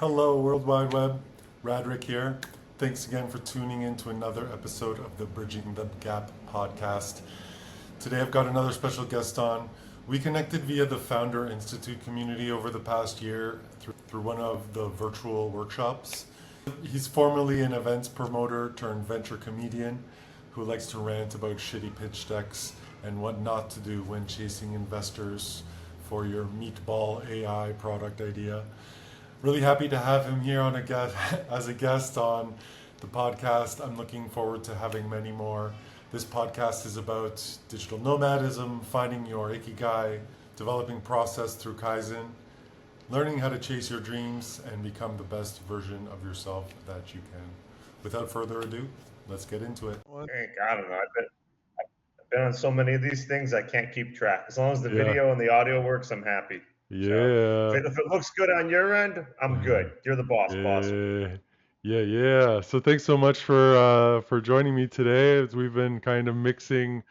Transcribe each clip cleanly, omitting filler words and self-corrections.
Hello, World Wide Web. Radrick here. Thanks again for tuning in to another episode of the Bridging the Gap podcast. Today I've got another special guest on. We connected via the Founder Institute community over the past year through one of the virtual workshops. He's formerly an events promoter turned venture comedian who likes to rant about shitty pitch decks and what not to do when chasing investors for your meatball AI product idea. Really happy to have him here on as a guest on the podcast. I'm looking forward to having many more. This podcast is about digital nomadism, finding your ikigai, developing process through Kaizen, learning how to chase your dreams, and become the best version of yourself that you can. Without further ado, let's get into it. I don't know. I've been on so many of these things, I can't keep track. As long as the video and the audio works, I'm happy. Yeah. So if it looks good on your end, I'm good. You're the boss, boss. Yeah. So thanks so much for joining me today. As we've been kind of mixing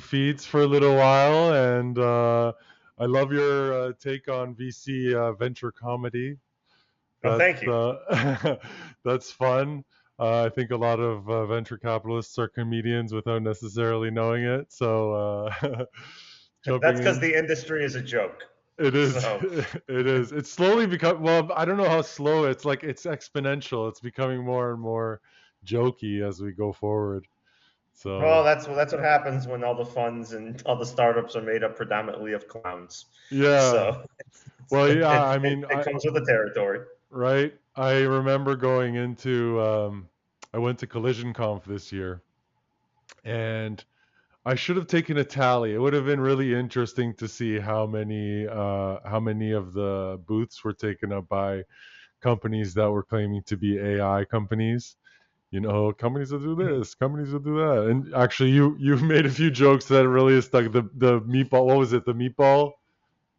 feeds for a little while, and I love your take on VC venture comedy. Thank you. That's fun. I think a lot of venture capitalists are comedians without necessarily knowing it. So that's because the industry is a joke. It is. So. It is. It's slowly become. Well, I don't know how slow. It's exponential. It's becoming more and more jokey as we go forward. So. Well, that's what happens when all the funds and all the startups are made up predominantly of clowns. Yeah. So. It comes with the territory. Right. I remember going into. I went to Collision Conf this year, and I should have taken a tally. It would have been really interesting to see how many of the booths were taken up by companies that were claiming to be AI companies. You know, companies that do this, companies that do that. And actually, you've made a few jokes that really stuck. The meatball. What was it? The meatball.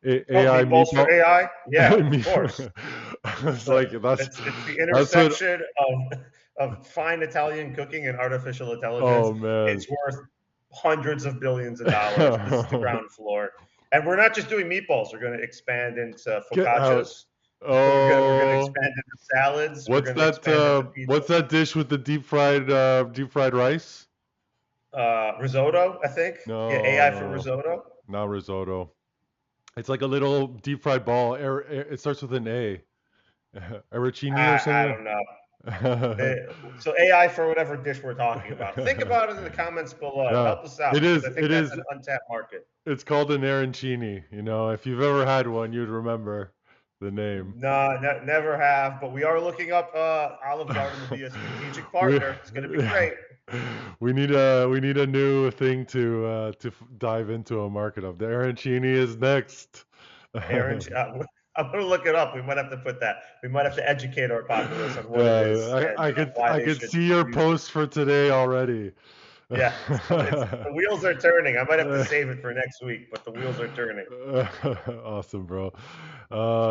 AI meatballs for AI. Yeah, of course. It's like it's the intersection of fine Italian cooking and artificial intelligence. Oh man, it's worth hundreds of billions of dollars. This is the ground floor. And we're not just doing meatballs. We're going to expand into focaccias. We're going to expand into salads. What's that dish with the deep fried rice? Risotto, I think. No, AI for risotto. Not risotto. It's like a little deep fried ball. It starts with an A. Arancini or something? I don't know. So AI for whatever dish we're talking about. Think about it in the comments below. Yeah, help us out. It is. It is an untapped market. It's called an arancini. You know, if you've ever had one, you'd remember the name. No, never have. But we are looking up Olive Garden to be a strategic partner. It's going to be great. We need a new thing to dive into a market of. The arancini is next. I'm going to look it up. We might have to put that. We might have to educate our populace on what it is. I could see your post for today already. Yeah, the wheels are turning. I might have to save it for next week, but the wheels are turning. Awesome, bro.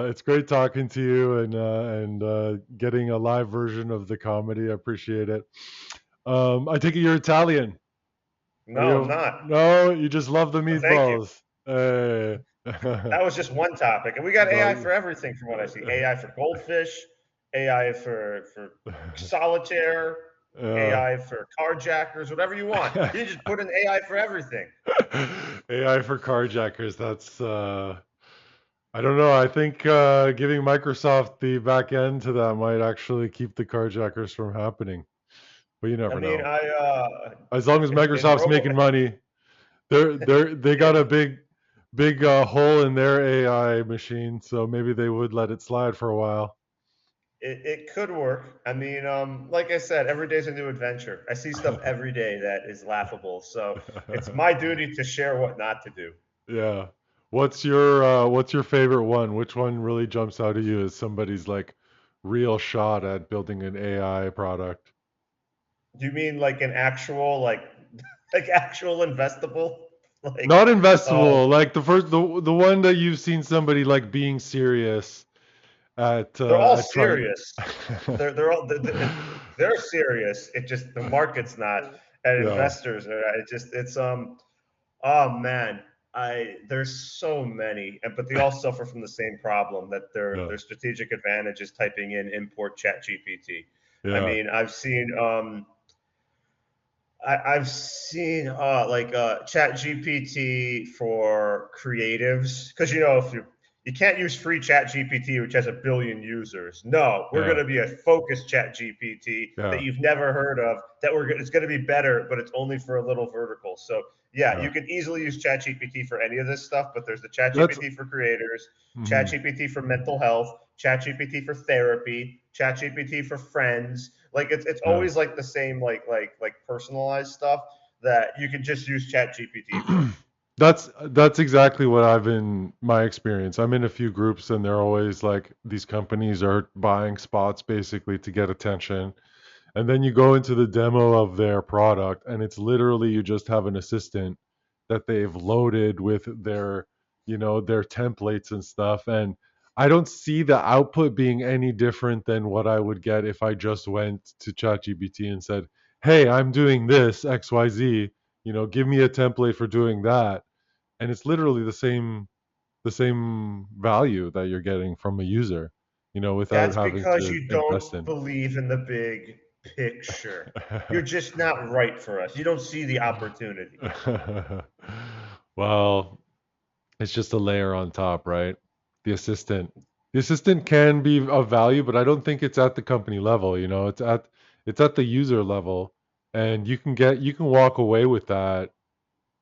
It's great talking to you and getting a live version of the comedy. I appreciate it. I take it you're Italian. No, I'm not. No, you just love the meatballs. Hey. That was just one topic, and we got AI for everything from what I see. AI for goldfish, AI for solitaire, AI for carjackers, whatever you want. You just put in AI for everything. AI for carjackers. That's I don't know. I think giving Microsoft the back end to that might actually keep the carjackers from happening. But you never know. As long as Microsoft's making money, they got a big hole in their AI machine, so maybe they would let it slide for a while. It could work. I mean, like I said, every day's a new adventure. I see stuff every day that is laughable, so it's my duty to share what not to do. Yeah. What's your favorite one? Which one really jumps out at you as somebody's like real shot at building an AI product? Do you mean like an actual like actual investable? Like, not investable, like the one that you've seen somebody like being serious at. They're all serious. they're serious. It just the market's not, and investors are. It's oh man, There's so many, but they all suffer from the same problem that Yeah. their strategic advantage is typing in import chat GPT. I Yeah. mean, I've seen Chat GPT for creatives, because if you can't use free Chat GPT, which has a billion users. No, we're Yeah. going to be a focused Chat GPT that Yeah. you've never heard of. It's going to be better, but it's only for a little vertical. So yeah, Yeah. you can easily use Chat GPT for any of this stuff. But there's the Chat That's GPT for creators, Chat mhm. GPT for mental health, Chat GPT for therapy, Chat GPT for friends. Like it's Yeah. always like the same like personalized stuff that you can just use Chat GPT for. That's exactly what I've been my experience. I'm in a few groups and they're always like these companies are buying spots basically to get attention. And then you go into the demo of their product and it's literally you just have an assistant that they've loaded with their templates and stuff. And I don't see the output being any different than what I would get if I just went to ChatGPT and said, "Hey, I'm doing this XYZ, give me a template for doing that." And it's literally the same value that you're getting from a user, without That's having because to you invest don't in. believe in the big picture. You're just not right for us. You don't see the opportunity. Well, it's just a layer on top, right? The assistant. The assistant can be of value, but I don't think it's at the company level, it's at the user level. And you can walk away with that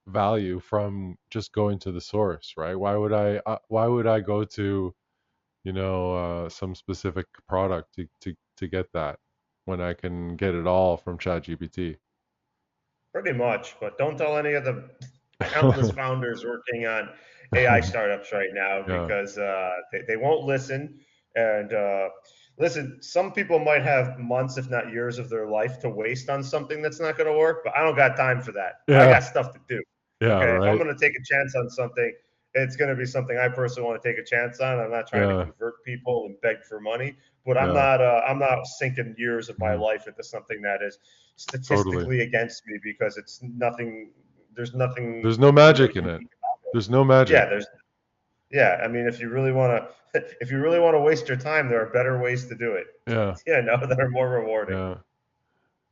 value from just going to the source, right? Why would I go to, some specific product to get that when I can get it all from ChatGPT? Pretty much, but don't tell any of the countless founders working on AI startups right now, Yeah. because they won't listen. And listen, some people might have months, if not years, of their life to waste on something that's not going to work, but I don't got time for that. I Yeah. got stuff to do. Yeah, Okay, if I'm right. going to take a chance on something, it's going to be something I personally want to take a chance on. I'm not trying to Yeah. convert people and beg for money, but Yeah. I'm not sinking years of my Mhm. life into something that is Totally. statistically against me, because it's nothing. There's nothing There's no magic in it. unique about it. There's no magic. Yeah, yeah. I mean, if you really want to if you really want to waste your time, there are better ways to do it. Yeah. That are more rewarding. Yeah.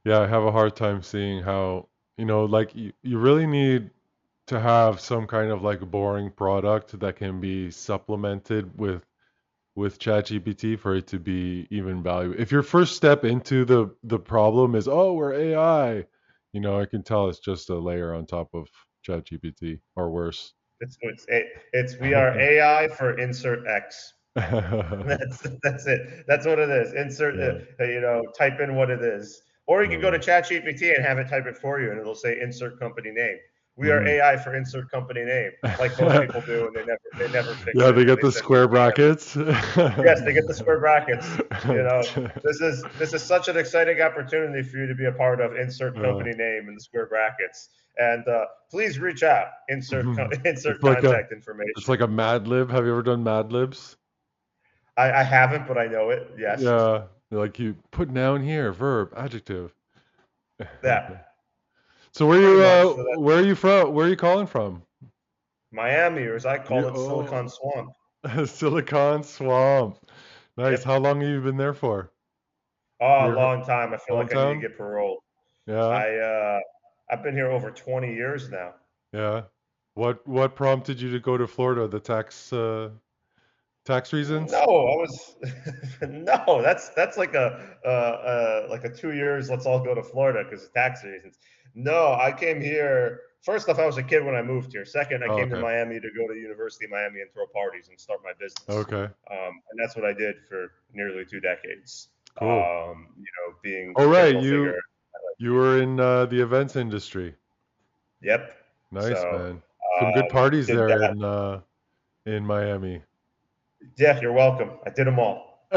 Yeah, I have a hard time seeing how, like you really need to have some kind of like boring product that can be supplemented with ChatGPT for it to be even valuable. If your first step into the problem is, oh, we're AI, I can tell it's just a layer on top of ChatGPT or worse. It's we are AI for insert X. That's it. That's what it is. Insert, Yeah. type in what it is, or you can go to Uh, ChatGPT and have it type it for you, and it'll say insert company name. We are mhm. AI for insert company name, like most people do, and they never fix Yeah, it, they and get they the send me square a DM. brackets. Yes, they get the square brackets. This is such an exciting opportunity for you to be a part of. Insert Uh, company name and the square brackets, and please reach out. it's Insert like a contact it's information. like a Mad Lib. Have you ever done Mad Libs? I haven't, but I know it. Yes. Yeah, like you put noun here, verb, adjective. Yeah, So where pretty you much. So that where are you from? Where are you calling from? Miami, or as I call You it, Silicon Swamp. Silicon Swamp. Nice. Yep. How long have you been there for? Oh, a Your long time. I feel like I need to hometown? get paroled. Yeah, I I've been here over 20 years now. yeah. What prompted you to go to Florida? The tax No, reasons? I was no. That's like a 2 years. Let's all go to Florida because of tax reasons. No, I came here. First off, I was a kid when I moved here. Second, I Oh, came to okay. Miami to go to University of Miami and throw parties and start my business. Okay. And that's what I did for nearly 2 decades. Cool. Being All a right, pivotal figure. you were in the events industry. Yep. Nice, So man. Some good parties did there that. in Miami. Yeah, you're welcome. I did them all.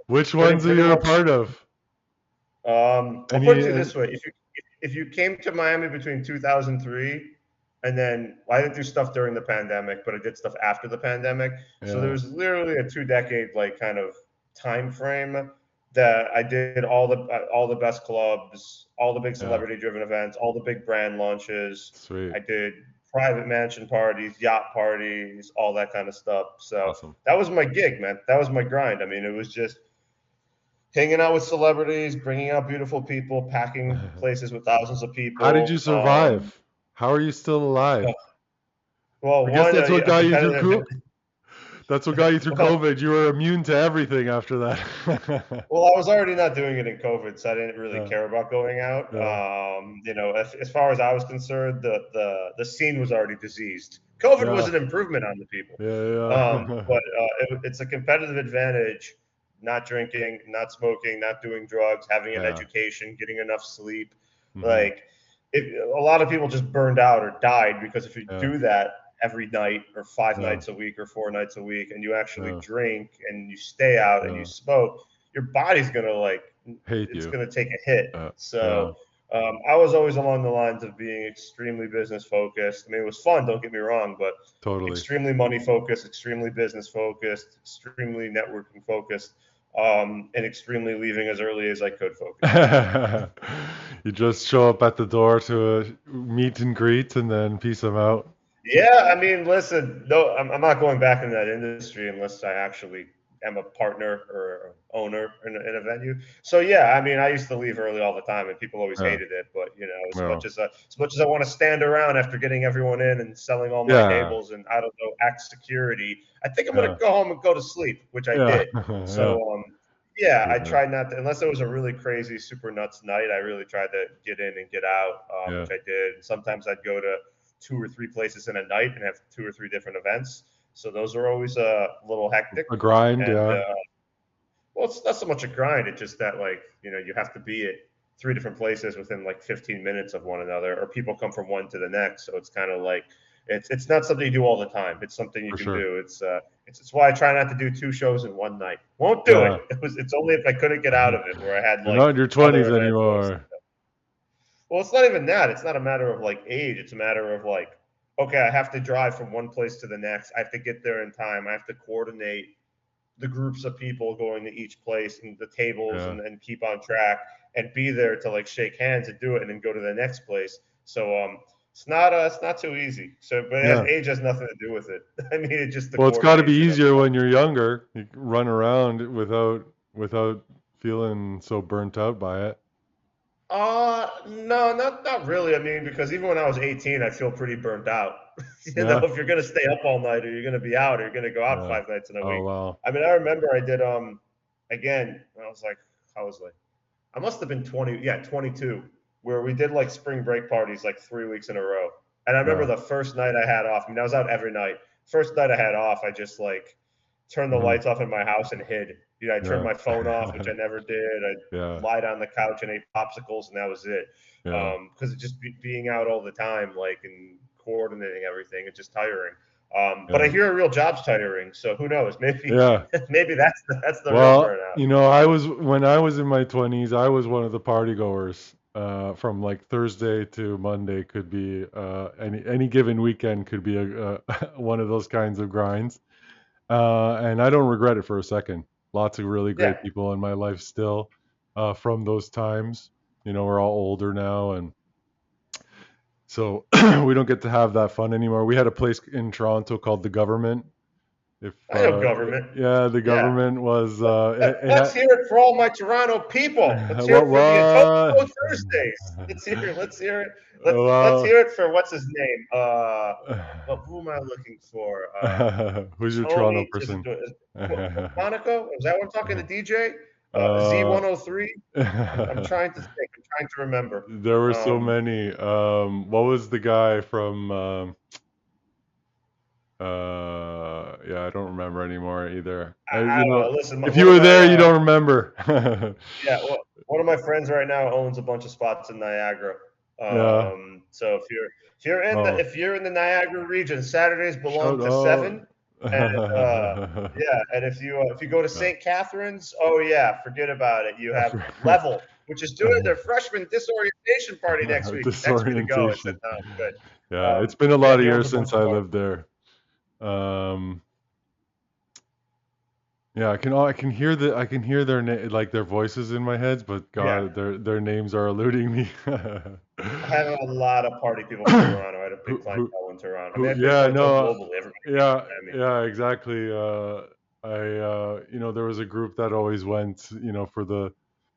Which pretty ones are pretty you a much. part of? I'll put it Any, to you any this way: if you came to Miami between 2003, and then well, I didn't do stuff during the pandemic, but I did stuff after the pandemic. So there yeah, was literally a 2 decade like kind of time frame that I did all the best clubs, all the big yeah, celebrity driven events, all the big brand launches. sweet. I did private mansion parties, yacht parties, all that kind of stuff. So Awesome. that was my gig, man. That was my grind. I mean, it was just hanging out with celebrities, bringing out beautiful people, packing places with thousands of How did you people. survive? How are you still alive? Well, I guess one, that's what a got you through competitive. That's what got you through Well, COVID. You were immune to everything after that. well, I was already not doing it in COVID, so I didn't really Yeah, care about going out. yeah, As far as I was concerned, the scene was already diseased. COVID was yeah, an improvement on the people, yeah, but it's a competitive advantage. Not drinking, not smoking, not doing drugs, having an yeah. education, getting enough sleep. Hmm. Like, a lot of people just burned out or died because if you Yeah, do that every night or five yeah, nights a week or 4 nights a week and you actually yeah, drink and you stay out and you yeah. smoke, your body's gonna Hate it's you. gonna take a hit. Yeah, So I was always along the lines of being extremely business focused. I mean, it was fun, don't get me wrong, but totally. extremely money focused, extremely business focused, extremely networking focused, and extremely leaving as early as I could focus. You just show up at the door to a meet and greet and then peace them out. Yeah, I mean, listen, no, I'm not going back in that industry unless I actually am a partner or owner in a venue. So yeah, I mean, I used to leave early all the time, and people always Yeah, hated it. But yeah, as much as I want to stand around after getting everyone in and selling all my yeah, tables and I don't know act security, I think I'm gonna yeah, go home and go to sleep, which I yeah, did. yeah. So yeah, I Yeah, tried not to, unless it was a really crazy, super nuts night. I really tried to get in and get out, yeah. which I did. And sometimes I'd go to 2 or 3 places in a night and have 2 or 3 different events. So those are always a little hectic. A grind, And yeah. well, it's not so much a grind. It's just that you have to be at 3 different places within like 15 minutes of one another, or people come from one to the next. So it's kind of like it's not something you do all the time. It's something you For can sure. do. It's why I try not to do 2 shows in one night. Won't do it. Yeah. It's only if I couldn't get out of it, where I had You're like not in your other 20s events. Where I was, anymore. well, it's not even that. It's not a matter of like age. It's a matter of like, okay, I have to drive from one place to the next. I have to get there in time. I have to coordinate the groups of people going to each place and the tables Yeah. and keep on track and be there to like shake hands and do it and then go to the next place. So it's not too easy. So but Yeah. age has nothing to do with it. I mean it's just the Well, it's got to be coordination of easier when you're younger. You can run around without feeling so burnt out by it. No, not really. I mean, because even when I was 18, I feel pretty burnt out. Yeah. If you're gonna stay up all night, or you're gonna be out, or you're gonna go out Yeah. 5 nights in a Oh week. wow. I mean, I remember I did again. I was like, I was like, I must have been 20, yeah, 22, where we did like spring break parties like 3 weeks in a row. And I remember Yeah. the first night I had off. I mean, I was out every night. First night I had off, I just like turned the Hmm. lights off in my house and hid. I turned Yeah. my phone off, which I never did. I Yeah. lied on the couch and ate popsicles, and that was it. Yeah. Because being out all the time, like, and coordinating everything, it's just tiring. But I Yeah. hear a real job's tiring, so who knows? Maybe Yeah. maybe that's the real Well, burnout. when I was in my 20s, I was one of the party goers. From like Thursday to Monday could be any given weekend could be a one of those kinds of grinds. And I don't regret it for a second. Lots of really Yeah. great people in my life still from those times. We're all older now, and so we don't get to have that fun anymore. We had a place in Toronto called the Government. If I know government. yeah, the Yeah. Government was it Let's hear it for all my Toronto people. Let's hear what it for the Etobicoke what Thursdays. Let's hear it. Let's well hear it for what's his name? Who am I looking for? who's your Toronto Tony, is it person? Monaco? Is that what I'm talking to DJ? uh, Z103. I'm trying to think. I'm trying to remember. there were so Um, many. What was the guy from? Yeah, I don't remember anymore either. I don't know. Listen, If you one of were my there, you don't remember. yeah, well, one of my friends right now owns a bunch of spots in Niagara. Yeah. So Oh, if you're in the Niagara region, Saturdays belong shut to up. Seven, and yeah, and if you go to Yeah. St. Catharines, oh yeah, forget about it. You have Level, which is doing their freshman disorientation party next week. He texted me to go. I said Disorientation. no, good. Yeah, it's been a Yeah, lot of he owns years a bunch since of I bars. lived there. Um, yeah, I can hear like their voices in my head, but Yeah, God, their names are eluding me. I have a lot of party people from Toronto. I had a big Who clientele in Toronto. I mean, Who? I did Yeah, Moto no, globally. Everybody came to yeah, Miami. yeah, exactly. There was a group that always went,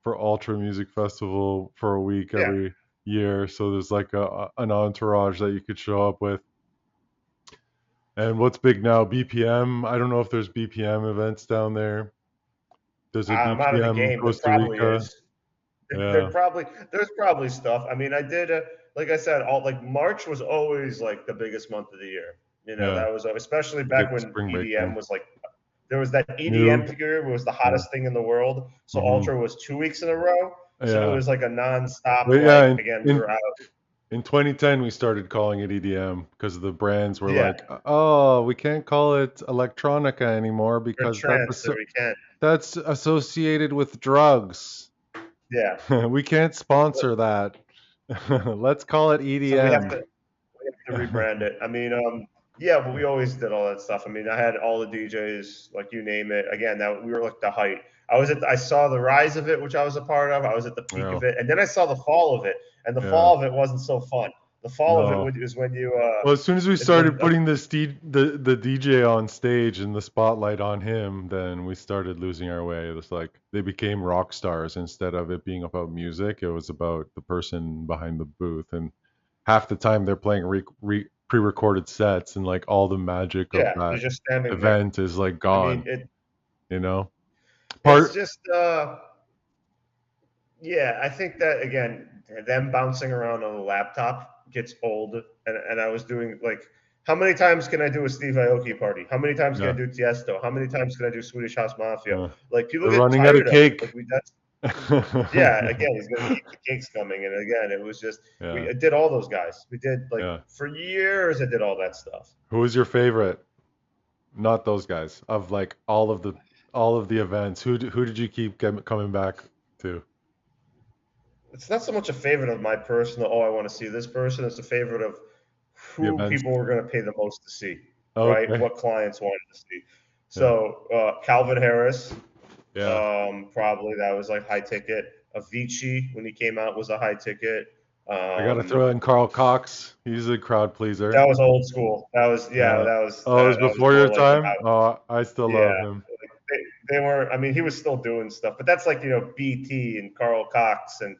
for Ultra Music Festival for a week Yeah. every year. So there's like an entourage that you could show up with. And what's big now? BPM. I don't know if there's BPM events down there. There's a I'm out of the BPM game. There Costa probably Rica. is. Yeah, There's probably stuff. I mean, I did like I said, all like March was always like the biggest month of the year. yeah. That was especially You back get when spring break EDM in. was like there was that EDM New. period was the Yeah. hottest thing in the world. So Hmm. Ultra was 2 weeks in a row. So it Yeah. was like a nonstop. But yeah, Like again, we were out. in 2010 we started calling it EDM because the brands were Yeah, like, "Oh, we can't call it electronica anymore or because trance, or we can't. that's associated with drugs. Yeah, We can't sponsor that. Let's call it so we have EDM." to rebrand it. I mean, yeah, but we always did all that stuff. I mean, I had all the DJs, like you name it. Again, that we were like the height. I saw the rise of it, which I was a part of. I was at the peak Yeah, of it, and then I saw the fall of it. And the yeah. fall of it wasn't so fun. The fall of No. it is when you Well, as soon as we is when started putting the DJ on stage and the spotlight on him, then we started losing our way. It was like they became rock stars instead of it being about music. It was about the person behind the booth, and half the time they're playing pre-recorded sets, and like all the magic of yeah, that you're just standing there. event is like I mean, gone. You know, it's part. just yeah, I think that again, them bouncing around on the laptop gets old. And I was doing like, how many times can I do a Steve Aoki party? How many times can I Yeah, do Tiesto? How many times can I do Swedish House Mafia? uh, Like people they're get running out of tired of it. Like cake. that's yeah. Again, he's gonna keep the cakes coming. And again, it was just Yeah, we did all those guys. We did like yeah. for years. I did all that stuff. Who was your favorite? Not those guys. Of like all of the events. Who did you keep coming back to? It's not so much a favorite of my personal, oh, I want to see this person. It's a favorite of The who events. people were going to pay the most to see, right? Okay. What clients wanted to see. Yeah. So Calvin Harris, Yeah. probably that was like high ticket. Avicii when he came out was a high ticket. I gotta Um, throw in Carl Cox. He's a crowd pleaser. that was old school. That was yeah. Yeah. That was Oh, it was that was before your more like time? about Oh, I still yeah. love him. They were. I mean, he was still doing stuff, but that's like BT and Carl Cox and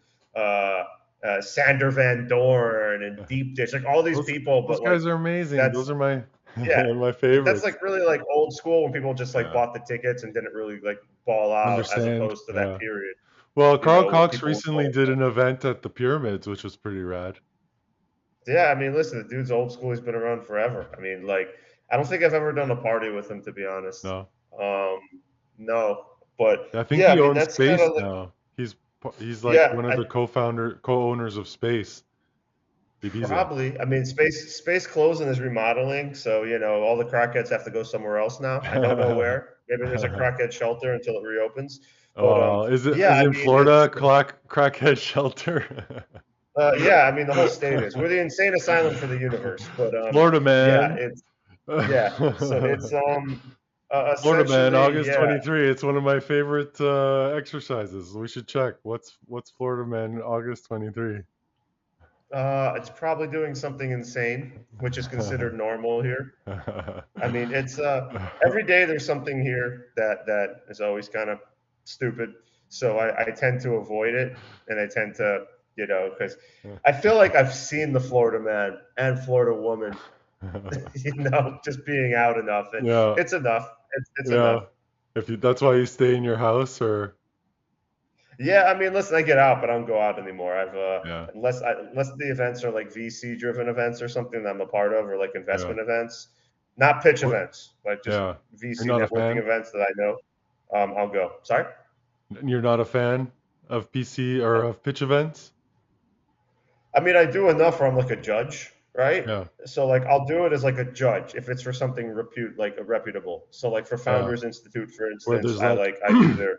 Sander Van Dorn and Deep Dish, like all these Those people. those But like guys are amazing. that's Those are my yeah, my that's favorites. like really like old school when people just like Yeah. bought the tickets and didn't really like ball out as Understand. opposed to that Yeah. period. Well, Carl Where Cox people were recently going. did an event at the pyramids, which was pretty rad. Yeah, I mean, listen, the dude's old school. He's been around forever. I mean, like, I don't think I've ever done a party with him, to be honest. No. Um, no, but I think yeah, I he mean, owns that's kind Space of like, now. He's like yeah, one of the co-owners of Space, Ibiza. probably. I mean, space closing is remodeling, so all the crackheads have to go somewhere else now. I don't know where. Maybe there's a crackhead shelter until it reopens. But Oh, is it yeah, is I in mean, it's Florida crackhead shelter? yeah, I mean, the whole state is. We're the insane asylum for the universe. But Florida yeah, man. it's yeah. So it's Florida man, essentially August yeah. 23. It's one of my favorite exercises. We should check. What's Florida man August 23? It's probably doing something insane, which is considered normal here. I mean, it's every day there's something here that is always kind of stupid. So I tend to avoid it, and I tend to, because I feel like I've seen the Florida man and Florida woman, just being out enough, and Yeah, it's enough. It's yeah. enough. That's why you stay in your house, or Yeah, I mean, listen, I get out, but I don't go out anymore. I've yeah, unless the events are like VC driven events or something that I'm a part of, or like yeah. investment events, not pitch What? events, like just Yeah. You're VC not a networking fan? events that I know. I'll go. Sorry. You're not a fan of PC or of pitch events? I mean, I do enough where I'm like a judge, right? Yeah, So like I'll do it as like a judge if it's for something like a reputable. So like for yeah. Founders Institute, for Where instance, I do their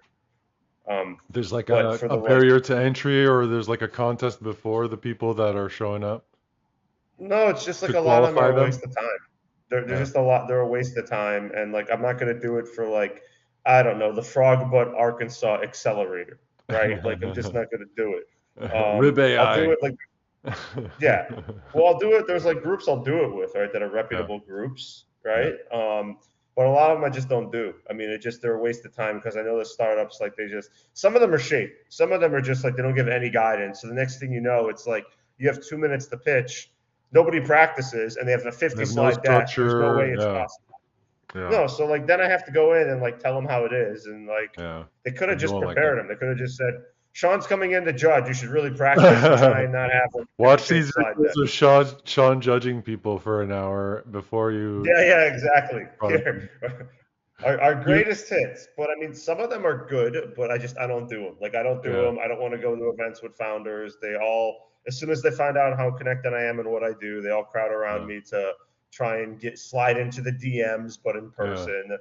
there's like but a, for a the like barrier to entry, or there's like a contest before the people that are showing up no, it's just like to a lot of them qualify are a them. waste of time. They're Yeah. just a lot. They're a waste of time, and like I'm not gonna do it for like I don't know the Frog Butt Arkansas Accelerator, right? Like I'm just not gonna do it. Rib I'll do AI. it like Yeah. Well, I'll do it. There's like groups I'll do it with, right? That are Yeah. reputable groups, Yeah. right? But a lot of them I just don't do. I mean, they're a waste of time because I know the startups, like some of them are shaped. Some of them are just like, they don't give any guidance. So the next thing you know, it's like you have 2 minutes to pitch. Nobody practices and they have a They 50 have no slide deck. There's no way structure. it's Yeah. possible. Yeah. No, so like then I have to go in and like tell them how it is, and like Yeah. they could have And you just won't like that. prepared them. They could have just said, "Sean's coming in to judge. You should really practice and try and not have like a Watch 50-page these slide videos deck." of Sean judging people for an hour before you. Yeah, yeah, exactly. Product. Here, our You, greatest hits, but I mean, some of them are good, but I don't do them. Like I don't do yeah. them. I don't want to go to events with founders. They all, as soon as they find out how connected I am and what I do, they all crowd around Yeah. me to try and slide into the DMs, but in Yeah. person.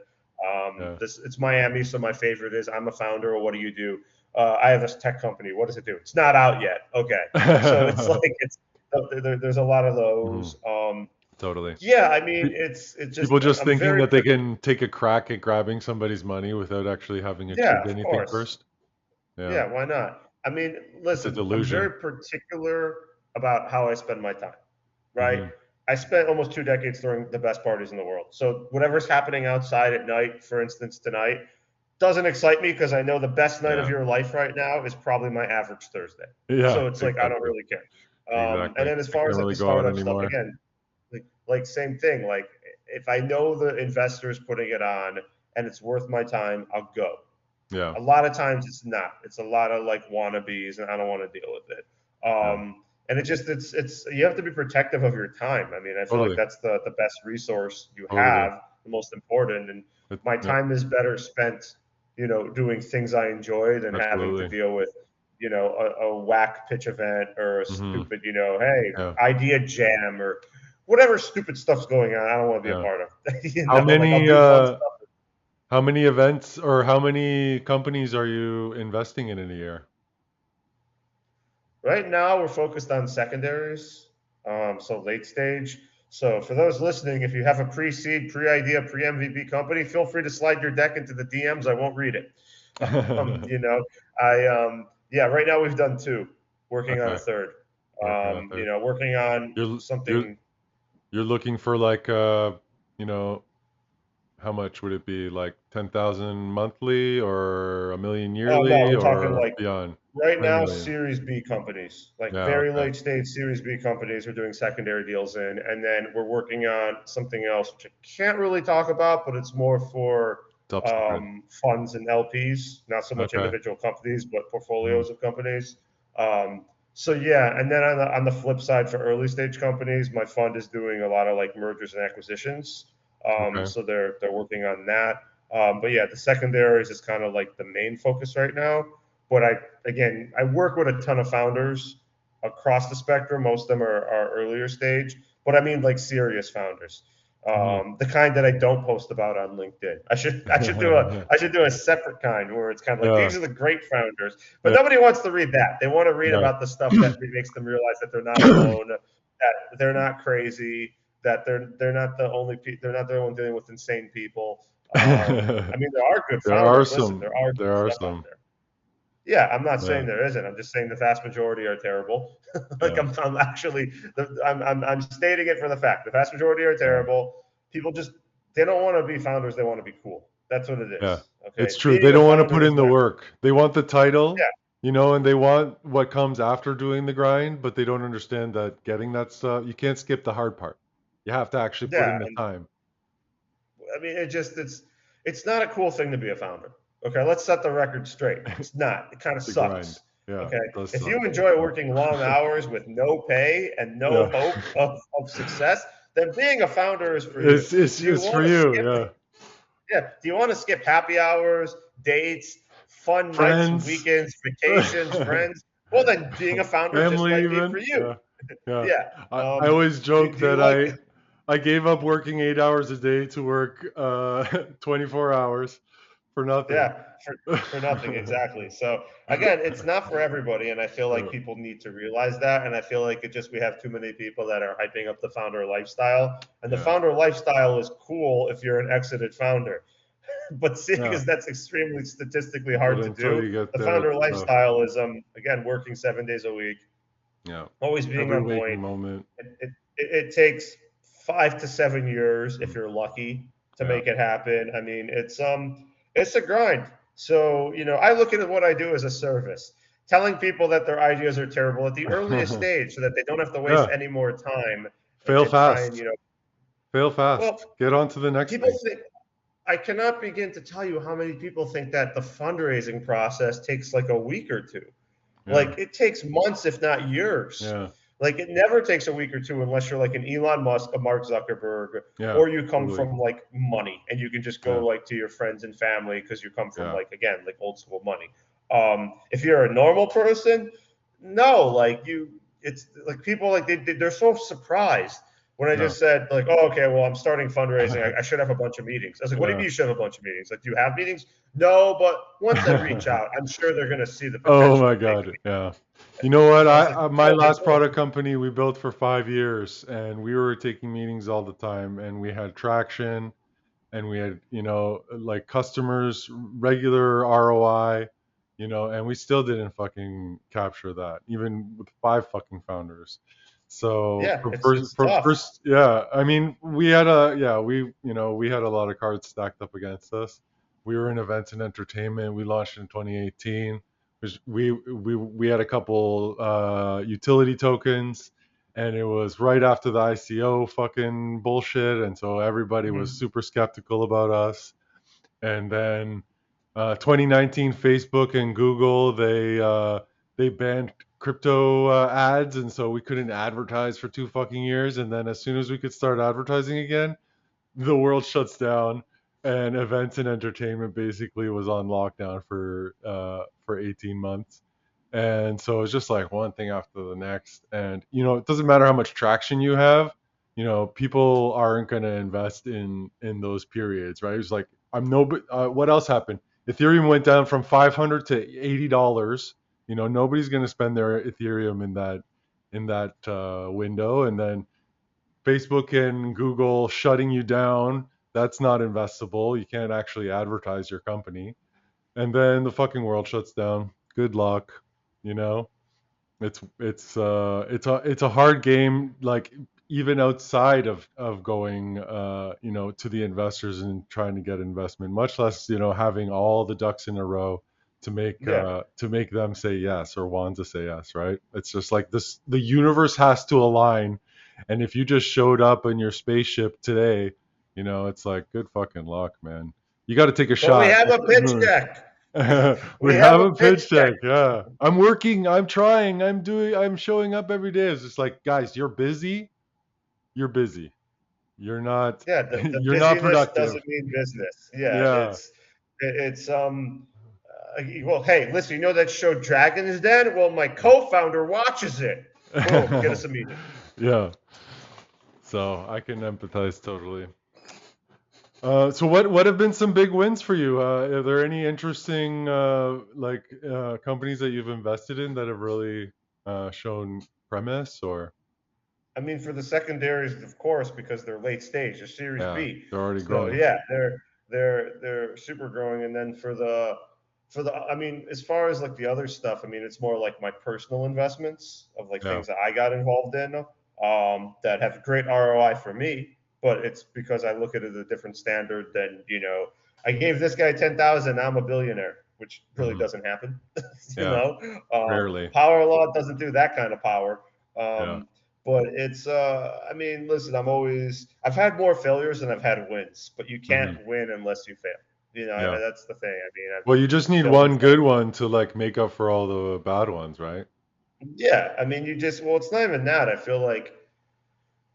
Yeah. It's Miami, so my favorite is, I'm a founder. Or what do you do? I have this tech company. What does it do? It's not out yet. Okay, so it's like there's a lot of those. Totally. Yeah, I mean, Pe- it's just People just I'm thinking very that they can take a crack at grabbing somebody's money without actually having yeah, achieved of anything course. first. Yeah. Yeah, why not? I mean, It's a listen, I'm delusion. very particular about how I spend my time, right? Hmm. I spent almost 2 decades throwing the best parties in the world. So whatever's happening outside at night, for instance, tonight, doesn't excite me because I know the best night of Yeah. your life right now is probably my average Thursday. Yeah. So it's like I don't Exactly. really care. And Exactly. then as I far can't as like really the go out startup stuff, anymore. again, like same thing. Like if I know the investor's putting it on and it's worth my time, I'll go. Yeah. A lot of times it's not. It's a lot of like wannabes, and I don't want to deal with it. Yeah. And it's you have to be protective of your time. I mean, I feel like Totally. that's the best resource you Totally. have, the most important. And my Yeah. time is better spent, doing things I enjoy than having to Absolutely. deal with, a whack pitch event or a Hmm. stupid, hey, Yeah. idea jam or whatever stupid stuff's going on. I don't want to be a Yeah. part of. How Like I'll many do fun stuff. how many events or how many companies are you investing in a year? Right now, we're focused on secondaries, so late stage. So for those listening, if you have a pre-seed, pre-idea, pre-MVP company, feel free to slide your deck into the DMs. I won't read it. You know, yeah. Right now we've done two, working on a Okay. third. Working on a third. Working on You're you're something. you're looking for like you know, how much would it be? Like 10,000 monthly or a million Oh no, yearly we're talking or like beyond? right 10 now, million. Series B companies, like Yeah, very okay. late stage Series B companies, we're doing secondary deals in, and then we're working on something else which I can't really talk about, but it's more for Top secret. funds and LPs, not so much Okay. individual companies, but Mm, portfolios of companies. So yeah, and then on the flip side, for early stage companies, my fund is doing a lot of like mergers and acquisitions. okay. So they're working on that. But yeah, the secondaries is kind of like the main focus right now. But I work with a ton of founders across the spectrum. Most of them are earlier stage, but I mean like serious founders, Mhm. the kind that I don't post about on LinkedIn. I should do a separate kind where it's kind of like, Yeah. these are the great founders, but Yeah. nobody wants to read that. They want to read Yeah. about the stuff that makes them realize that they're not alone, that they're not crazy, that they're not the only one dealing with insane people. I mean, there are good There are founders. Listen, some. there are There good are stuff out some. there. Yeah, I'm not Yeah. saying there isn't. I'm just saying the vast majority are terrible. Like Yeah. I'm actually, I'm stating it for the fact. The vast majority are Yeah. terrible. People just, they don't want to be founders. They want to be cool. That's what it Yeah. is. Okay, It's true. They being a don't want to founder put is in the not. work. They want the title, Yeah, and they want what comes after doing the grind, but they don't understand that getting that stuff, you can't skip the hard part. You have to actually put yeah. in the And time. I mean, it's not a cool thing to be a founder. Okay, let's set the record straight. It's not. It kind of The grind. sucks. Yeah, Okay, it does if suck. you enjoy working long hours with no pay and no Yeah. hope of success, then being a founder is for you. Do you It's for want to you. skip? Yeah. Yeah. Do you want to skip happy hours, dates, fun nights and Friends. weekends, vacations, friends? Well, then being a founder just Family might be for even. you. Yeah. Yeah. Yeah. I always joke Do you that like? I gave up working 8 hours a day to work 24 hours for nothing. Yeah, for nothing, exactly. So again, it's not for everybody, and I feel like Yeah. people need to realize that. And I feel like we have too many people that are hyping up the founder lifestyle, and the Yeah. founder lifestyle is cool if you're an exited founder, but seeing Yeah. as that's extremely statistically But hard to until do, you get the there, founder it's tough. lifestyle is again working 7 days a week, Yeah. always being Every on waking point. moment. It takes 5 to 7 years if you're lucky to Yeah. make it happen. I mean, it's a grind. So, I look at what I do as a service, telling people that their ideas are terrible at the earliest stage so that they don't have to waste Yeah. any more time Fail and try and, fast. Fail well, fast. Get on to the next people thing. think I cannot begin to tell you how many people think that the fundraising process takes like a week or two. Yeah. Like it takes months, if not years. Yeah. Like it never takes a week or two unless you're like an Elon Musk, a Mark Zuckerberg, Yeah. or you come Totally. from like money and you can just go Yeah. like to your friends and family because you come from Yeah. like again like old school money. If you're a normal person, no, like it's like people like they're so surprised when I No. just said like, oh, okay, well, I'm starting fundraising. I should have a bunch of meetings. I was like, what do you Yeah. mean you should have a bunch of meetings? Like, do you have meetings? No, but once I reach out, I'm sure they're going to see the Oh potential my of making God. me. Yeah. You know what? And I was like, My okay, last cool. product company we built for 5 years, and we were taking meetings all the time, and we had traction, and we had, like customers, regular ROI, and we still didn't fucking capture that, even with 5 fucking founders. So Yeah, it's tough. yeah, I mean, we had we had a lot of cards stacked up against us. We were in events and entertainment. We launched in 2018. Which we had a couple utility tokens, and it was right after the ICO fucking bullshit, and so everybody was Mhm. super skeptical about us. And then 2019, Facebook and Google they banned crypto ads, and so we couldn't advertise for 2 fucking years. And then as soon as we could start advertising again, the world shuts down, and events and entertainment basically was on lockdown for 18 months. And so it's just like one thing after the next. And it doesn't matter how much traction you have, people aren't going to invest in those periods, right? It's like what else happened? Ethereum went down from 500 to $80. Nobody's going to spend their Ethereum in that window. And then Facebook and Google shutting you down, that's not investable. You can't actually advertise your company. And then the fucking world shuts down. Good luck, you know? It's a hard game, like even outside of going to the investors and trying to get investment, much less having all the ducks in a row Yeah. to make them say yes or want to say yes, right? It's just like this, the universe has to align. And if you just showed up in your spaceship today, it's like good fucking luck, man. You got to take a But we shot have at a the pitch moon. deck. We We have have a a pitch pitch deck. deck. Yeah. I'm working. I'm trying. I'm showing up every day. It's just like, guys, you're busy. You're busy. You're not, Yeah, the you're not busyness productive. doesn't mean business. Yeah, Yeah. it's well, hey, listen, you know that show Dragon's Den? Well, my co-founder watches it. Boom, get us a meeting. Yeah. So I can empathize totally. So what have been some big wins for you? Are there any interesting companies that you've invested in that have really shown premise or I mean, for the secondaries, of course, because they're late stage, they're Series yeah, B. they're already So growing? yeah, they're super growing. And then for the I mean, as far as like the other stuff, I mean, it's more like my personal investments of like Yeah. things that I got involved in that have great ROI for me. But it's because I look at it at a different standard than I gave this guy 10,000, now I'm a billionaire, which really Hmm. doesn't happen. you Yeah. know, Rarely. power law doesn't do that kind of power. Yeah. But it's I mean, listen, I've had more failures than I've had wins, but you Hmm. can't win unless you fail. Yeah. That's the thing. I mean, Well, you just I've need failed one as much. good one to like make up for all the bad ones, right? Yeah, I mean, well, it's not even that. I feel like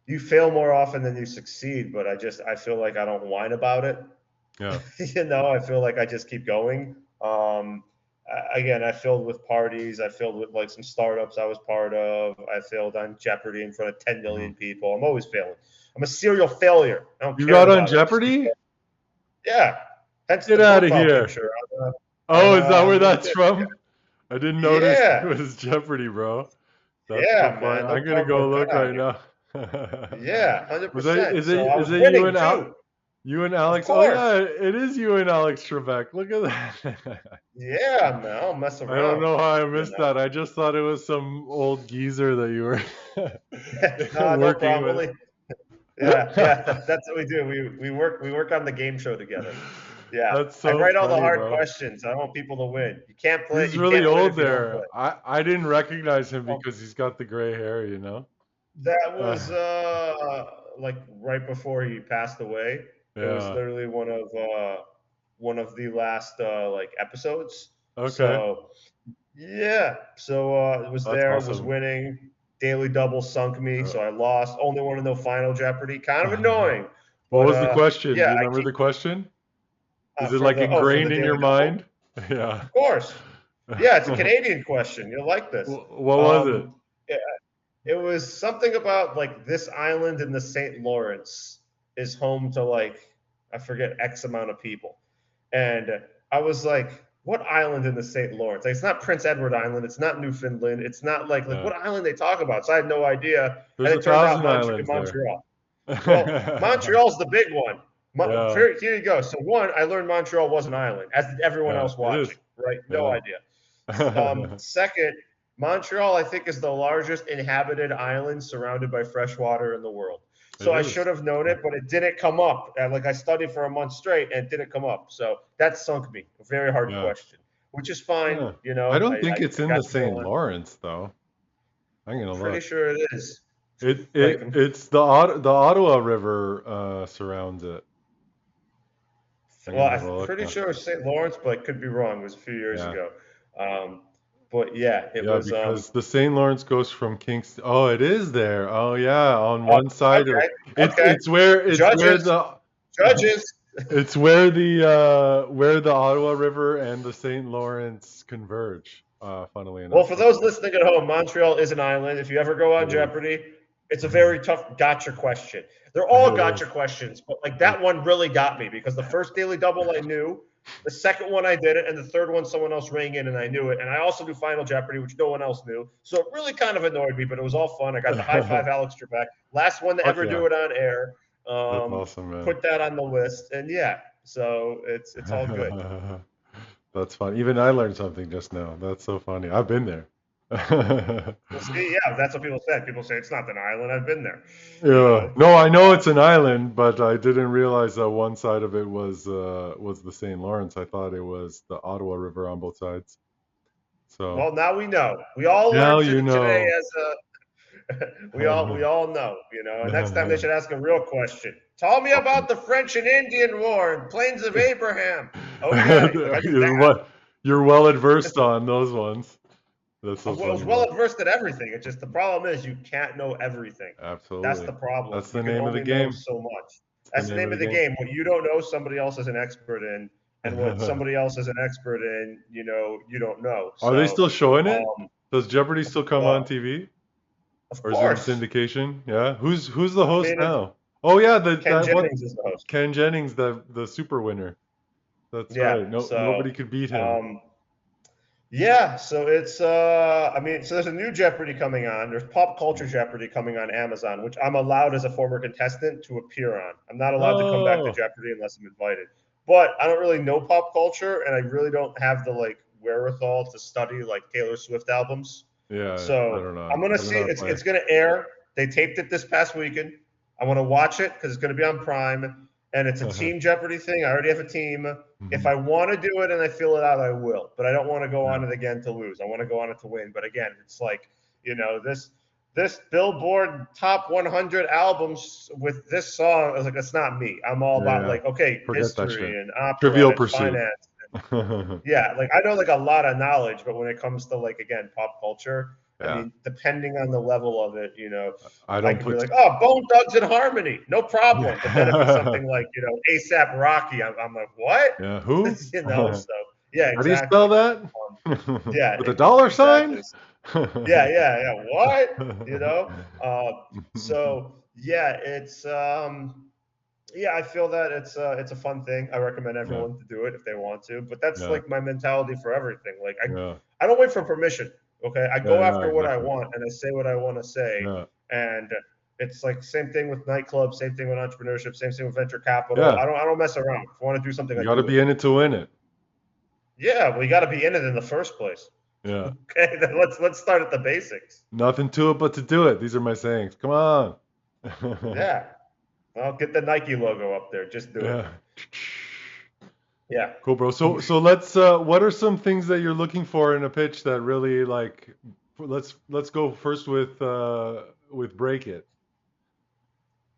you fail more often than you succeed, but I feel like I don't whine about it. Yeah. I feel like I just keep going. Again, I failed with parties. I failed with like some startups I was part of. I failed on Jeopardy in front of 10 Hmm. million people. I'm always failing. I'm a serial failure. I don't You care got on about it. I just keep Jeopardy? going. Yeah. Hence Get the out of profile here. picture Oh, is that where on that's LinkedIn. from? I didn't notice it Yeah. was Jeopardy, bro. That's so Yeah, funny. man. I'm Don't gonna talk go about look God on right here. now. Yeah, Was it 100%. is So it I is was it you winning and Al? too. You and Of Alex. Oh course. yeah, it is you and Alex Trebek. Look at that. Yeah, man. I don't mess I don't around. know how I You missed know. that. I just thought it was some old geezer that you were No, no working problem. with. Yeah. That's what we do. We work on the game show together. Yeah, That's I so write all the funny, hard bro. questions. I want people to win. You can't play. He's You really can't win old if you don't play. there. I didn't recognize him Um, because he's got the gray hair, you know? that Uh, was like right before he passed away. It was yeah. literally one of the last like episodes. Okay. So yeah, so it was That's there, was awesome. winning. Daily double sunk me, Uh, so I lost. Only want to know Final Jeopardy. Kind of annoying, what but was the question? Do yeah, you I remember keep the question? Is it for like the ingrained in daily your double. mind? Yeah. Of course, yeah, it's a Canadian question. You'll like this. What was it? Um, it, it was something about like this island in the St. Lawrence is home to like I forget X amount of people, and I was like, what island in the St. Lawrence? Like, it's not Prince Edward Island. It's not Newfoundland. It's not like Yeah. what island they talk about. So I had no idea, There's and a it turned out thousand islands there. Montreal. Well, Montreal's the big one. Yeah. Here you go. So one, I learned Montreal was an island, as did everyone Yeah. else It watching. is. Right? No Yeah. idea. Second, Montreal, I think, is the largest inhabited island surrounded by fresh water in the world. It So I is. should have known it, but it didn't come up. And like I studied for a month straight, and it didn't come up. So that sunk me. A very hard Yeah. question, which is fine. Yeah. You know, I don't think I it's in got the to go St. on. Lawrence though. I'm gonna Pretty look. sure it is. Like, It's the Ottawa River surrounds it. I'm well, gonna have a I'm look pretty now. sure it's St. Lawrence, but I could be wrong. It was a few years Yeah. ago. Um, but yeah, it Yeah, was. because the St. Lawrence goes from Kingston. Oh, it is there. Oh yeah, on one side of it. Okay, It's okay. it's where Judges, the judges. it's where the Ottawa River and the St. Lawrence converge, funnily Well, enough. for those listening at home, Montreal is an island. If you ever go on It is. Jeopardy, it's a very tough gotcha question. They're all It gotcha is. questions, but like that one really got me because the first daily double I knew, the second one I did it, and the third one someone else rang in and I knew it. And I also knew Final Jeopardy, which no one else knew. So it really kind of annoyed me, but it was all fun. I got the high five Alex Trebek, last one to Fuck ever yeah. do it on air. That's awesome, man. Put that on the list, and yeah, so it's all good. That's fun. Even I learned something just now. That's so funny. I've been there. Well, see, yeah, that's what people said. People say it's not an island. I've been there. You Yeah. know, No, I know it's an island, but I didn't realize that one side of it was the St. Lawrence. I thought it was the Ottawa River on both sides. So well, now we know. We all now learned you today know. as a we all know, And next time they should ask a real question. Tell me about the French and Indian War and Plains of Abraham. Okay, like I knew that. You're well adversed on those ones. That's I so was funny, well bro. versed at everything. It's just the problem is you can't know everything. That's Absolutely. the problem. That's You the can name of the only know game. so much. It's the That's the name name of of the the game. game. What you don't know, somebody else is an expert in, and what somebody else is an expert in, you don't know. Are they So, still showing it? um, Does Jeopardy still come on well, TV? of Or is it in course. syndication? Yeah. Who's the I host mean, now? Oh yeah, Ken Jennings is the host. Ken Jennings, the super winner. That's Yeah. right. No, So, nobody could beat him. um, yeah. So it's so there's a new Jeopardy coming on. There's Pop Culture Jeopardy coming on Amazon, which I'm allowed as a former contestant to appear on. I'm not allowed to come back to Oh, Jeopardy unless I'm invited. But I don't really know pop culture, and I really don't have the like wherewithal to study like Taylor Swift albums. yeah. I So don't know. I'm gonna I don't see know how to it's play. it's gonna air. They taped it this past weekend. I want to watch it because it's gonna be on Prime, and it's a Team Jeopardy thing. I already have a team. If I want to do it and I fill it out, I will. But I don't want to go on it again to lose. I want to go on it to win. But again, it's like this Billboard top 100 albums with this song. I was like, that's not me. I'm all about like Forget that shit. history and opera Trivial and Pursuit. finance. Yeah, like I know like a lot of knowledge, but when it comes to like again pop culture, I Yeah. mean, depending on the level of it, I I don't could be put. like, oh, Bone Thugs and Harmony, no problem. But then if it's something like ASAP Rocky, I'm like, what? Yeah. Who? So yeah, How do you exactly. spell that? Yeah, With a dollar sign? exactly. Yeah. What? So yeah, it's yeah, I feel that it's a fun thing. I recommend everyone to do it if they want to. But that's Yeah. like my mentality for everything. Like Yeah. I don't wait for permission. Okay, I go Yeah, after what I exactly. want and I say what I want to say. Yeah. And It's like same thing with nightclubs, same thing with entrepreneurship, same thing with venture capital. Yeah. I don't mess around. If I want to do something, You I got to do be in it to win it. Yeah, well, you got to be in it in the first place. Yeah. Okay, then let's start at the basics. Nothing to it but to do it. These are my sayings. Come on. Yeah. Well, get the Nike logo up there. Just do it. Yeah. Cool, bro. So let's what are some things that you're looking for in a pitch that really like let's go first with break it.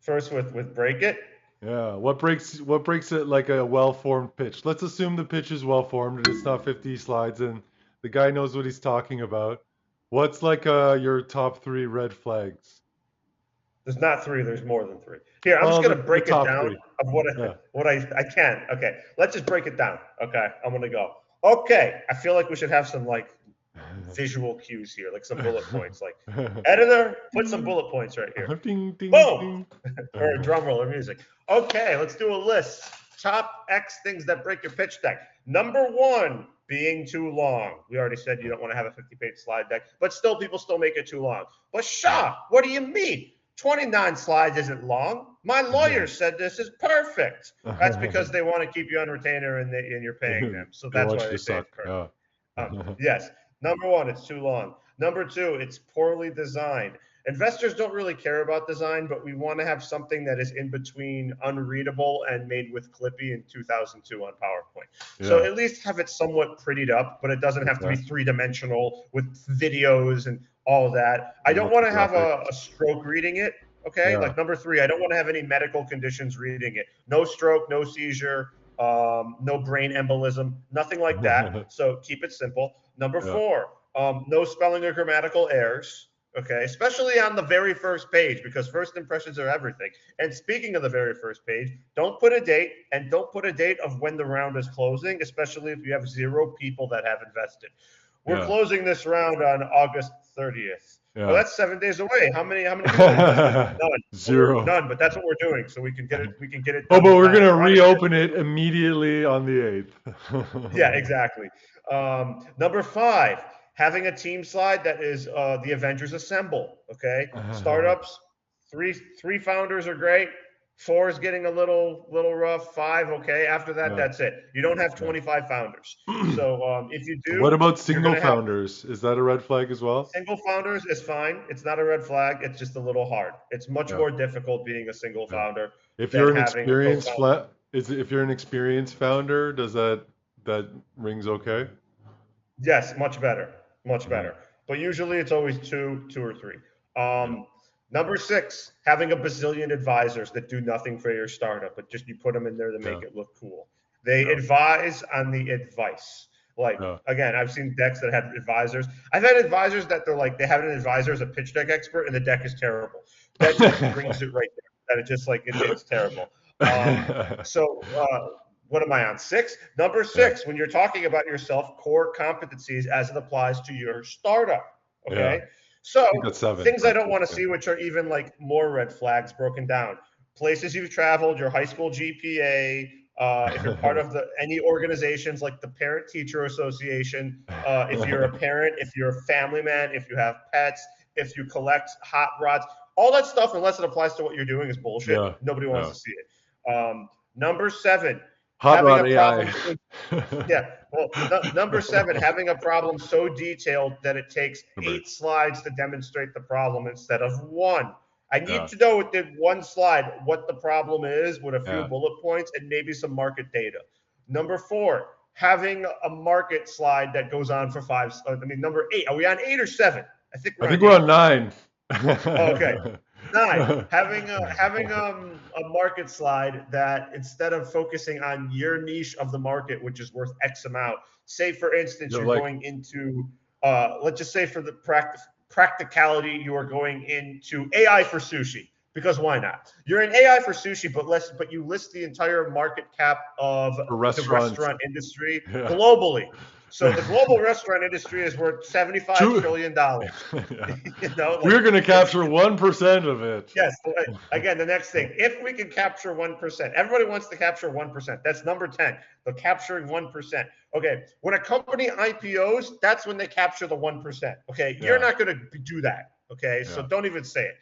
First with break it. Yeah. What breaks it like a well-formed pitch? Let's assume the pitch is well-formed and it's not 50 slides and the guy knows what he's talking about. What's like your top 3 red flags? There's not 3. There's more than 3. Here, I'm just the gonna break it top down 3. of what I can. Okay, let's just break it down. Okay, I'm gonna go. Okay, I feel like we should have some like visual cues here, like some bullet points. Like, editor, put some bullet points right here. Ding, ding, Boom! ding. Or a drum roll or music. Okay, let's do a list. Top X things that break your pitch deck. Number 1, being too long. We already said you don't want to have a 50-page slide deck, but still, people still make it too long. But Shaun, what do you mean? 29 slides isn't long. My lawyer said this is perfect. That's because they want to keep you on retainer and you're paying them. So that's why they say it's perfect. Yes. Number 1, it's too long. Number 2, it's poorly designed. Investors don't really care about design, but we want to have something that is in between unreadable and made with Clippy in 2002 on PowerPoint. Yeah. So at least have it somewhat prettied up, but it doesn't have to be 3-dimensional with videos and all of that. I don't want to have a stroke reading it. Okay. Yeah. Like number 3, I don't want to have any medical conditions reading it. No stroke, no seizure, no brain embolism, nothing like that. So keep it simple. Number 4, no spelling or grammatical errors. Okay, especially on the very first page, because first impressions are everything. And speaking of the very first page, don't put a date, and don't put a date of when the round is closing, especially if you have 0 people that have invested. We're closing this round on August 30th. Yeah. Well, that's 7 days away. How many people invested? None. 0. None, but that's what we're doing, so we can get it. We can get it. Oh, but we're gonna reopen it immediately on the 8th. Yeah, exactly. Number 5. Having a team slide that is the Avengers Assemble. Okay, startups, three founders are great. 4 is getting a little rough. 5, okay. After that, that's it. You don't have 25 founders. So if you do, what about single founders? Is that a red flag as well? Single founders is fine. It's not a red flag. It's just a little hard. It's much more difficult being a single founder. If you're an experienced if you're an experienced founder, does that rings okay? Yes, much better. Much better. But usually it's always 2 or 3. Number 6, having a bazillion advisors that do nothing for your startup, but just you put them in there to make it look cool. They advise on the advice. Like, again, I've seen decks that have advisors. I've had advisors that they have an advisor as a pitch deck expert, and the deck is terrible. That just brings it right there. That it's just like, it's terrible. What am I on? 6? Number 6, when you're talking about yourself, core competencies as it applies to your startup. Okay. So things I don't want to see, which are even like more red flags broken down. Places you've traveled, your high school GPA, if you're part of any organizations like the Parent Teacher Association, if you're a parent, if you're a family man, if you have pets, if you collect hot rods, all that stuff, unless it applies to what you're doing, is bullshit. Nobody wants to see it. Number 7. Hot rod AI. Number 7, having a problem so detailed that it takes 8 slides to demonstrate the problem instead of 1. I need to know within 1 slide what the problem is with a few bullet points and maybe some market data. Number 4, having a market slide that goes on for 5. Number 8. Are we on 8 or 7? I think we're on 9. Okay. 9, having a market slide that instead of focusing on your niche of the market, which is worth X amount, say for instance, you're going into, let's just say for the practicality, you are going into AI for sushi, because why not? You're in AI for sushi, but you list the entire market cap of the restaurant industry globally. So the global restaurant industry is worth $75 trillion. We're going to capture 1% of it. Yes. Again, the next thing, if we can capture 1%, everybody wants to capture 1%. That's number 10. They're capturing 1%. Okay. When a company IPOs, that's when they capture the 1%. Okay. You're not going to do that. Okay. So don't even say it.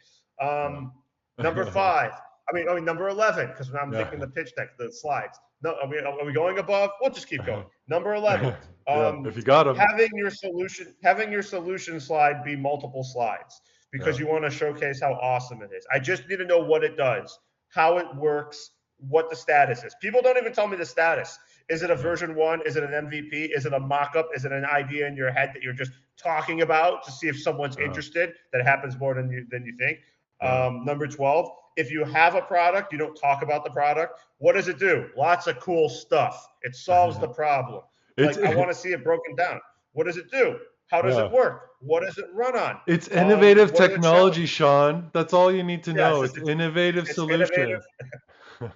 Number 5. I mean number 11, because I'm thinking the pitch deck, the slides. No, are we going above? We'll just keep going. Number 11. If you got them, having your solution slide be multiple slides, because you want to showcase how awesome it is. I just need to know what it does, how it works, what the status is. People don't even tell me the status. Is it a version 1? Is it an MVP? Is it a mock-up? Is it an idea in your head that you're just talking about to see if someone's interested? That happens more than you think. Number 12, if you have a product, you don't talk about the product. What does it do? Lots of cool stuff. It solves the problem. Like, I want to see it broken down. What does it do? How does it work? What does it run on? It's innovative technology, Shaun. That's all you need to know. It's innovative solution.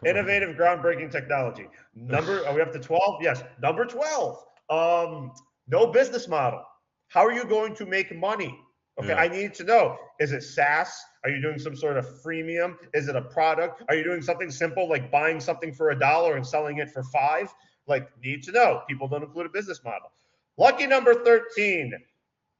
Innovative, groundbreaking technology. Are we up to 12? Yes. Number 12. No business model. How are you going to make money? Okay, I need to know. Is it SaaS? Are you doing some sort of freemium? Is it a product? Are you doing something simple like buying something for $1 and selling it for $5? Like, need to know. People don't include a business model. Lucky number 13,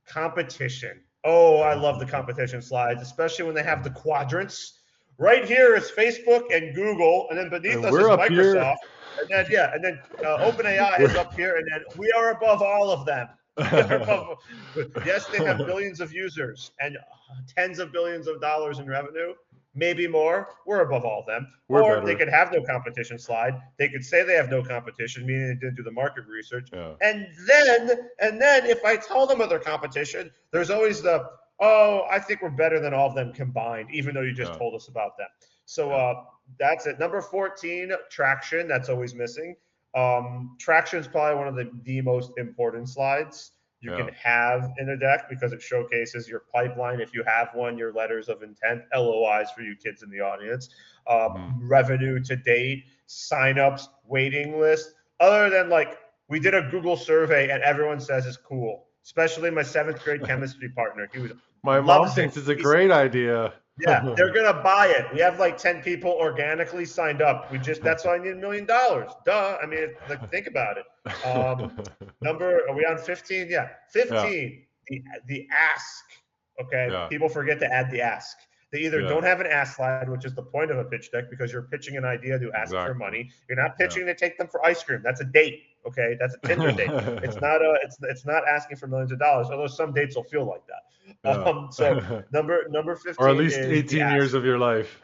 competition. Oh, I love the competition slides, especially when they have the quadrants. Right here is Facebook and Google, and then beneath us is Microsoft. Here. And then OpenAI is up here, and then we are above all of them. Yes, they have billions of users and tens of billions of dollars in revenue, maybe more. We're above all of them. Or they could have no competition slide. They could say they have no competition, meaning they didn't do the market research. And then if I tell them of their competition, there's always the, oh, I think we're better than all of them combined, even though you just told us about them. So that's it. Number 14, traction. That's always missing. Traction is probably one of the most important slides you can have in a deck, because it showcases your pipeline. If you have one, your letters of intent, LOIs for you kids in the audience, revenue to date, signups, waiting list. Other than, like, we did a Google survey and everyone says it's cool, especially my 7th grade chemistry partner. My mom thinks it's a great idea. Yeah, they're gonna buy it. We have like 10 people organically signed up. That's why I need $1 million. Duh. I mean, like, think about it. Are we on 15? Yeah, 15. The ask. Okay, people forget to add the ask. They either don't have an ask slide, which is the point of a pitch deck, because you're pitching an idea to ask for money. You're not pitching to take them for ice cream. That's a date. Okay, that's a Tinder date. It's not asking for millions of dollars, although some dates will feel like that. So number 15, or at least 18 years of your life.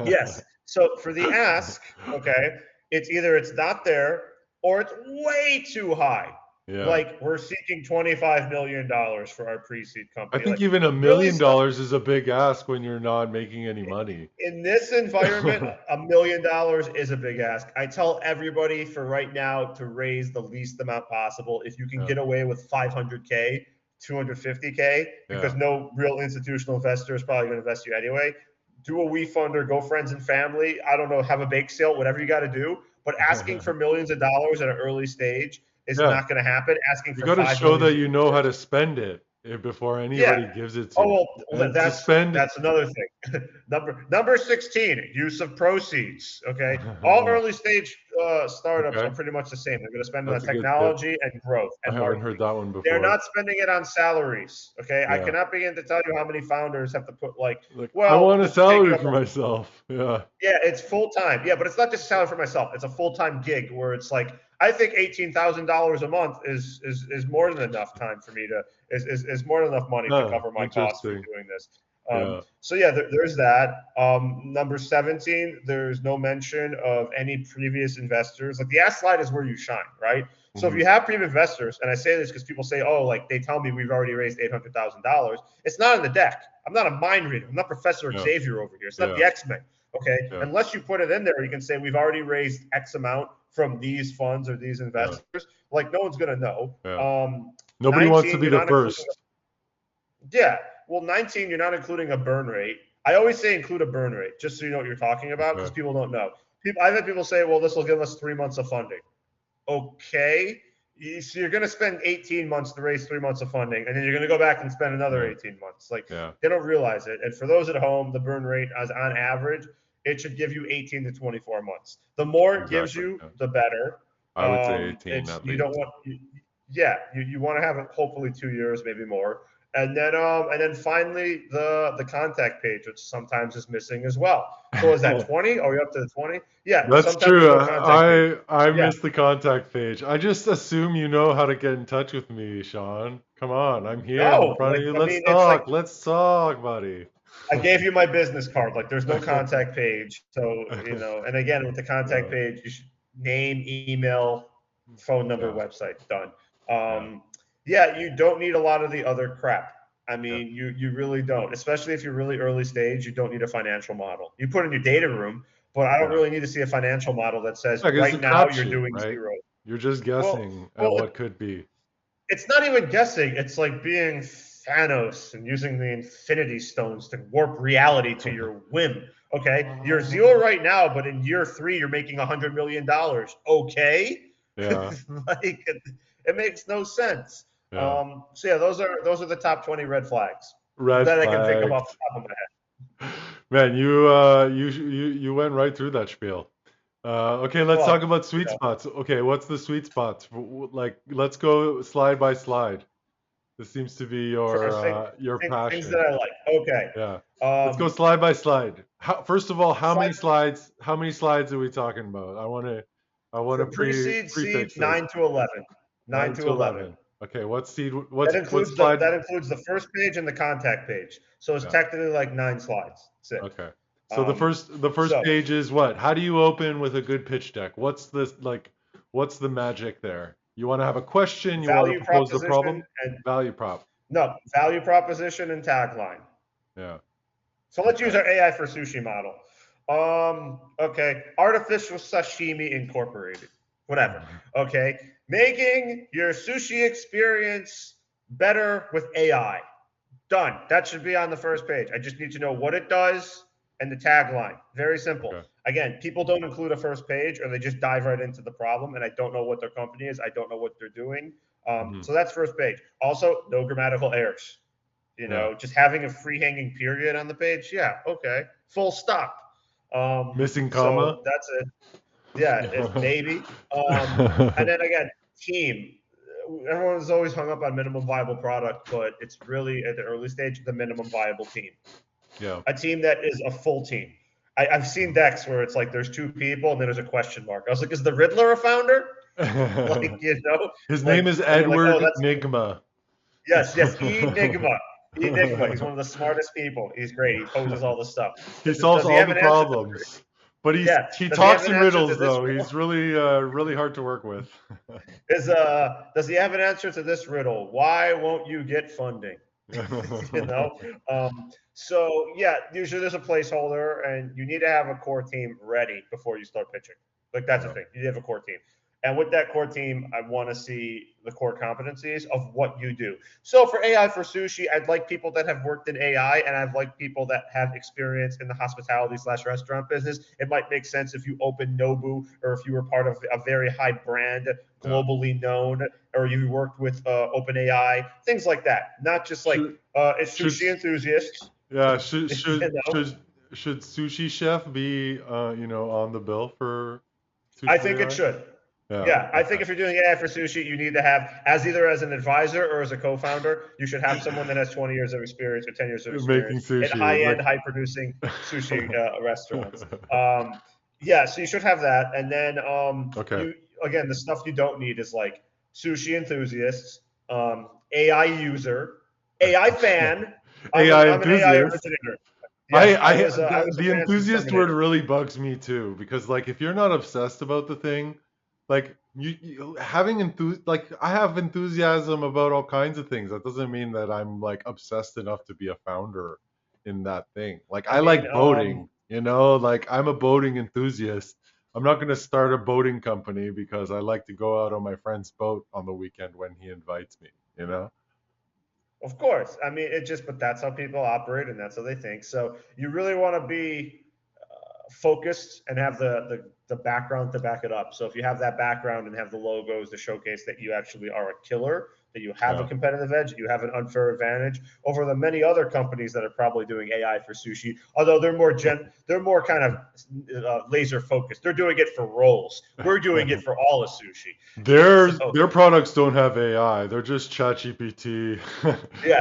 Yes. So for the ask, okay, it's either it's not there or it's way too high. Like, we're seeking $25 million for our pre-seed company. I think even $1 million is a big ask when you're not making any money. In this environment, $1 million is a big ask. I tell everybody for right now to raise the least amount possible. If you can get away with $500K, $250K, because no real institutional investor is probably going to invest you anyway. Do a WeFund or go friends and family. I don't know, have a bake sale, whatever you got to do. But asking for millions of dollars at an early stage is not going to happen. Asking for, you got to show that you know how to spend it before anybody gives it to you. Well, that's another thing. Number 16, use of proceeds. Okay, all early stage startups are pretty much the same. They're going to spend on technology and growth. And I haven't heard that one before. They're not spending it on salaries. Okay, I cannot begin to tell you how many founders have to put I want a salary for myself. Yeah, it's full time. Yeah, but it's not just a salary for myself. It's a full time gig where it's like, I think $18,000 a month is more than enough time for me to is more than enough money to cover my costs for doing this. So there's that. Number 17, there's no mention of any previous investors. Like, the ask slide is where you shine, right? So if you have previous investors, and I say this because people say, oh, like, they tell me we've already raised $800,000. It's not in the deck. I'm not a mind reader. I'm not Professor Xavier over here. It's not the X-Men. Okay, unless you put it in there, you can say we've already raised X amount from these funds or these investors. Like, no one's gonna know. Nobody wants to be the first. Well, 19, you're not including a burn rate. I always say include a burn rate, just so you know what you're talking about, because people don't know. I've had people say, well, this will give us 3 months of funding. Okay, so you're going to spend 18 months to raise 3 months of funding, and then you're going to go back and spend another 18 months. Like, they don't realize it. And for those at home, the burn rate, as on average, it should give you 18 to 24 months. The more it gives you, the better. I would say 18. You don't want, you want to have it hopefully 2 years, maybe more. And then finally the contact page, which sometimes is missing as well. So is that 20? Are we up to the 20? Yeah. That's Sometimes there's true. no contact page. I Yeah. missed the contact page. I just assume you know how to get in touch with me, Shaun. Come on, I'm here in No, front of like you. I Let's mean, it's like talk. Let's talk, buddy. I gave you my business card. Like there's no contact page. So, and again, with the contact Yeah, page, you should name, email, phone number, yeah, website, done. yeah, Yeah, you don't need a lot of the other crap. I yeah, mean, you really don't, especially if you're really early stage, you don't need a financial model. You put in your data room, but I don't yeah. really need to see a financial model that says I guess it's right a now you're crapshoot, doing right? zero. You're just Well, guessing at well, what could be. it's not even guessing. It's like being Thanos and using the Infinity Stones to warp reality to your whim. Okay, you're zero right now, but in year 3, you're making $100 million. Okay, Yeah, like it makes no sense. yeah. So yeah, those are the top 20 red flags Red that I can think of flags. off the top of my head. Man, you went right through that spiel. Okay, let's talk Well, about sweet you know, spots. Okay, what's the sweet spots? Like, let's go slide by slide. This seems to be for your things that passion. I like. Okay, Yeah. Let's go um, slide by slide. First of all, how slide many slides? How many slides are we talking about? I want to for pre-seed, seed, prefix this. 9 to 11, 9 9 to to 11. 11. Okay, what's seed? That What's includes slide? the first page and the contact page. So it's Yeah. technically like 9 slides. That's it. Okay. So Um, the first so page is what? How do you open with a good pitch deck? What's this like? What's the magic there? You want to have a question, you want to value propose the proposition problem? and Value prop. no value proposition and tagline. Yeah. So let's use Okay. our AI for sushi model. Okay, artificial sashimi incorporated. Whatever. Okay, making your sushi experience better with AI. Done. That should be on the first page. I just need to know what it does and the tagline. Very simple. Okay. Again, people don't include a first page or they just dive right into the problem, and I don't know what their company is. I don't know what they're doing. Hmm. So that's first page. Also, no grammatical errors. Yeah. Just having a free hanging period on the page. Yeah, okay. Full stop. Missing comma? So that's it. Yeah, maybe. And then again, team. Everyone's always hung up on minimum viable product, but it's really at the early stage the minimum viable team. Yeah. A team that is a full team. I've seen decks where it's like there's 2 people and then there's a question mark. I was like, is the Riddler a founder? Like, His name like, is and they're like, oh, Edward that's Nigma. yes, Enigma. Enigma. He's one of the smartest people. He's great. He poses all this stuff. He solves Does he all have the an answer? problems. But Yeah. he Does he have talks an in answer to riddles this though. riddle? He's really hard to work with. Does he have an answer to this riddle? Why won't you get funding? you know. So yeah, usually there's a placeholder, and you need to have a core team ready before you start pitching. Like that's the Yeah. thing. You have a core team, and with that core team, I want to see the core competencies of what you do. So for AI for sushi, I'd like people that have worked in AI, and I'd like people that have experience in the hospitality/restaurant business. It might make sense if you open Nobu, or if you were part of a very high brand, Yeah. globally known, or you worked with OpenAI, things like that. Not just like Should it's should sushi enthusiasts. yeah you know, should sushi chef be on the bill for I sushi think it AI? should. Yeah. Yeah, I think Okay. if you're doing AI for sushi, you need to have either as an advisor or as a co-founder. You should have someone that has 20 years of experience or 10 years of Making experience at sushi high-end, like. high-producing sushi restaurants. Yeah, so you should have that, and then Okay. you again the stuff you don't need is like sushi enthusiasts, AI user, AI fan. AI I'm an AI enthusiast. originator. Yes, I was a The fan since enthusiast word Terminator. really bugs me too because like if you're not obsessed about the thing, like you having like I have enthusiasm about all kinds of things. That doesn't mean that I'm like obsessed enough to be a founder in that thing. Like I I mean, like boating, like I'm a boating enthusiast. I'm not going to start a boating company because I like to go out on my friend's boat on the weekend when he invites me, you know? of course. I mean, but that's how people operate and that's how they think. So you really want to be focused and have the background to back it up. So if you have that background and have the logos to showcase that you actually are a killer, that you have a competitive edge, that you have an unfair advantage over the many other companies that are probably doing AI for sushi, although they're more kind of laser focused. They're doing it for rolls. We're doing it for all of sushi. Their products don't have AI. They're just ChatGPT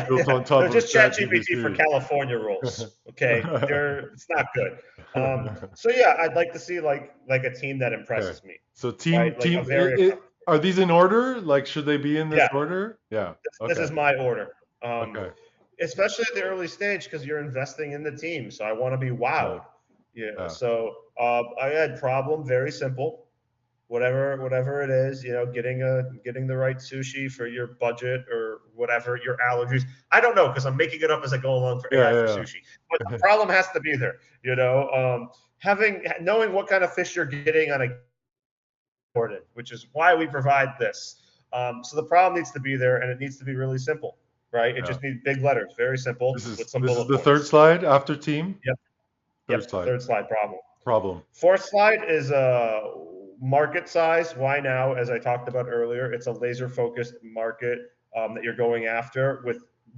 built on top they're of just ChatGPT for ChatGPT. California rolls. Okay, it's not good. So yeah, I'd like to see like a team that impresses me. So Right? Like a very are these in order? Like, should they be in this yeah. order? Yeah. This is my order. Okay. Especially at the early stage because you're investing in the team. So I want to be wowed. Yeah. So I had problem, very simple. Whatever it is, getting the right sushi for your budget or whatever your allergies. I don't know because I'm making it up as I go along for AI for sushi. But the problem has to be there. Knowing what kind of fish you're getting on a important, which is why we provide this. So the problem needs to be there, and it needs to be really simple, right? It just needs big letters, very simple, with some bullet This is the points. third slide after team. Yep. Third slide. Problem. Fourth slide is market size. Why now? As I talked about earlier, it's a laser focused market that you're going after.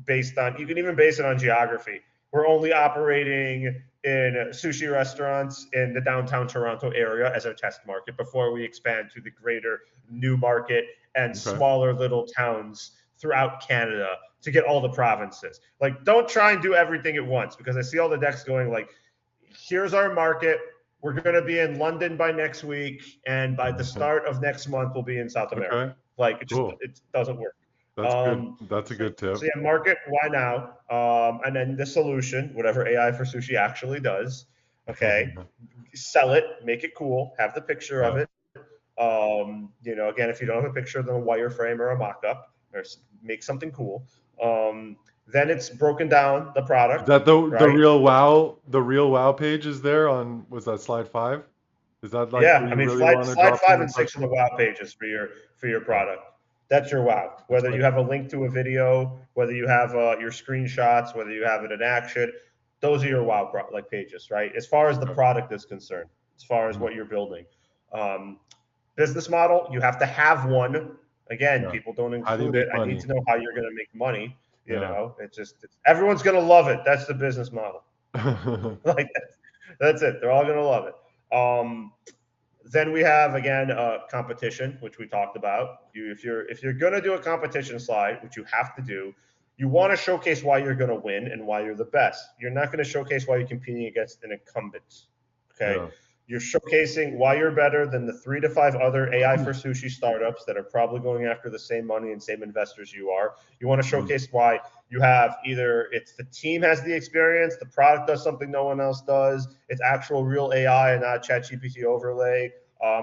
You can even base it on geography. We're only operating in sushi restaurants in the downtown Toronto area as our test market before we expand to the greater new market and smaller little towns throughout Canada to get all the provinces. Like, don't try and do everything at once, because I see all the decks going like, here's our market. We're going to be in London by next week, and by the start of next month, we'll be in South America. Like, it doesn't work. That's good. That's a good tip. So yeah, market, why now? And then the solution, whatever AI for sushi actually does. Okay, sell it, make it cool, have the picture of it. Again, if you don't have a picture, then a wireframe or a mock-up, or make something cool. Then it's broken down the product. Is that the real wow? The real wow page is there on, was that slide 5? Is that like slide 5 and 6 are the wow pages for your product. That's your wow. Whether you have a link to a video, whether you have your screenshots, whether you have it in action, those are your wow pages, right? As far as the product is concerned, as far as what you're building. Business model, you have to have one. Again, people don't include it. I need to know how you're going to make money. Everyone's going to love it. That's the business model. Like that's it. They're all going to love it. Then we have, again, competition, which we talked about. If you're going to do a competition slide, which you have to do, you want to showcase why you're going to win and why you're the best. You're not going to showcase why you're competing against an incumbent. Okay. You're showcasing why you're better than the 3 to 5 other AI for sushi startups that are probably going after the same money and same investors you are. You want to showcase why you have either it's the team has the experience, the product does something no one else does, it's actual real AI and not ChatGPT overlay.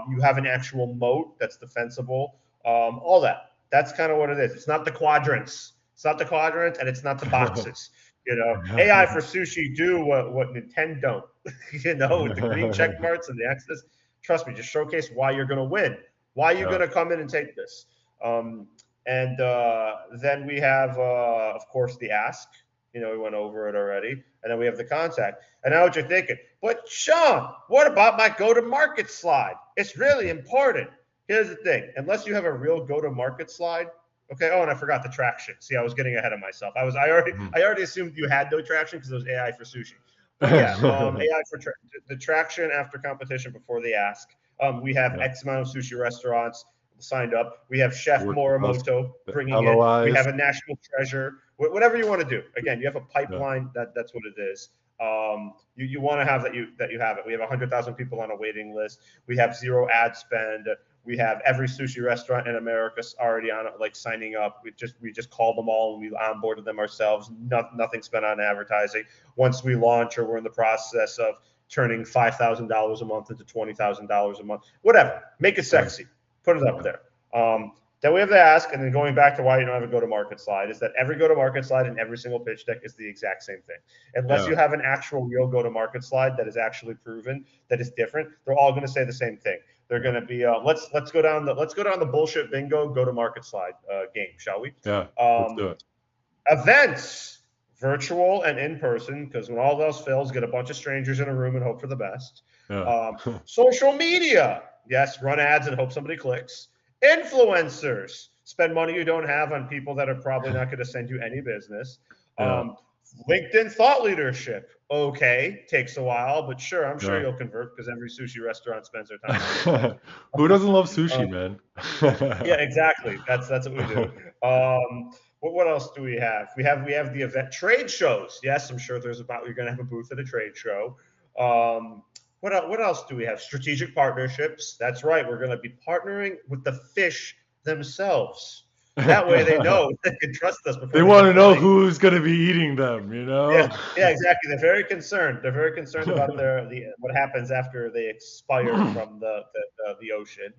You have an actual moat that's defensible. All that. That's kind of what it is. It's not the quadrants. It's not the quadrants, and it's not the boxes. AI for sushi do what Nintendo don't. With the green check marks and the X's. Trust me, just showcase why you're going to win, why you're going to come in and take this. And then we have, of course, the ask. We went over it already. And then we have the contact. And now what you're thinking, but Shaun, what about my go-to-market slide? It's really important. Here's the thing. Unless you have a real go-to-market slide, okay. Oh, and I forgot the traction. See, I was getting ahead of myself. I already assumed you had no traction because it was AI for sushi. But yeah, AI for the traction after competition before the ask. We have X amount of sushi restaurants signed up. We have Chef Morimoto bringing in. We have a national treasure. Whatever you want to do. Again, you have a pipeline. That's what it is. You want to have that you have it. We have 100,000 people on a waiting list. We have 0 ad spend. We have every sushi restaurant in America already on it, like signing up. We just called them all and we onboarded them ourselves. Nothing spent on advertising. Once we launch, or we're in the process of turning $5,000 a month into $20,000 a month. Whatever. Make it sexy. Put it up there. Then we have the ask, and then going back to why you don't have a go-to-market slide is that every go-to-market slide and every single pitch deck is the exact same thing. Unless you have an actual real go-to-market slide that is actually proven, that is different, they're all going to say the same thing. They're going to be let's go down the bullshit bingo go-to-market slide game, shall we? Yeah. Let's do it. Events, virtual and in person, because when all else fails, get a bunch of strangers in a room and hope for the best. Social media, yes, run ads and hope somebody clicks. Influencers, spend money you don't have on people that are probably not going to send you any business. LinkedIn thought leadership, okay, takes a while, but sure, I'm sure you'll convert because every sushi restaurant spends their time on LinkedIn. Who doesn't love sushi, man? Yeah, exactly. That's what we do. What else do we have? We have the event trade shows. Yes, I'm sure you're going to have a booth at a trade show. What else do we have? Strategic partnerships. That's right. We're going to be partnering with the fish themselves. That way they know they can trust us before they want to know who's going to be eating them, you know? Yeah, exactly. They're very concerned. They're very concerned about what happens after they expire from the ocean.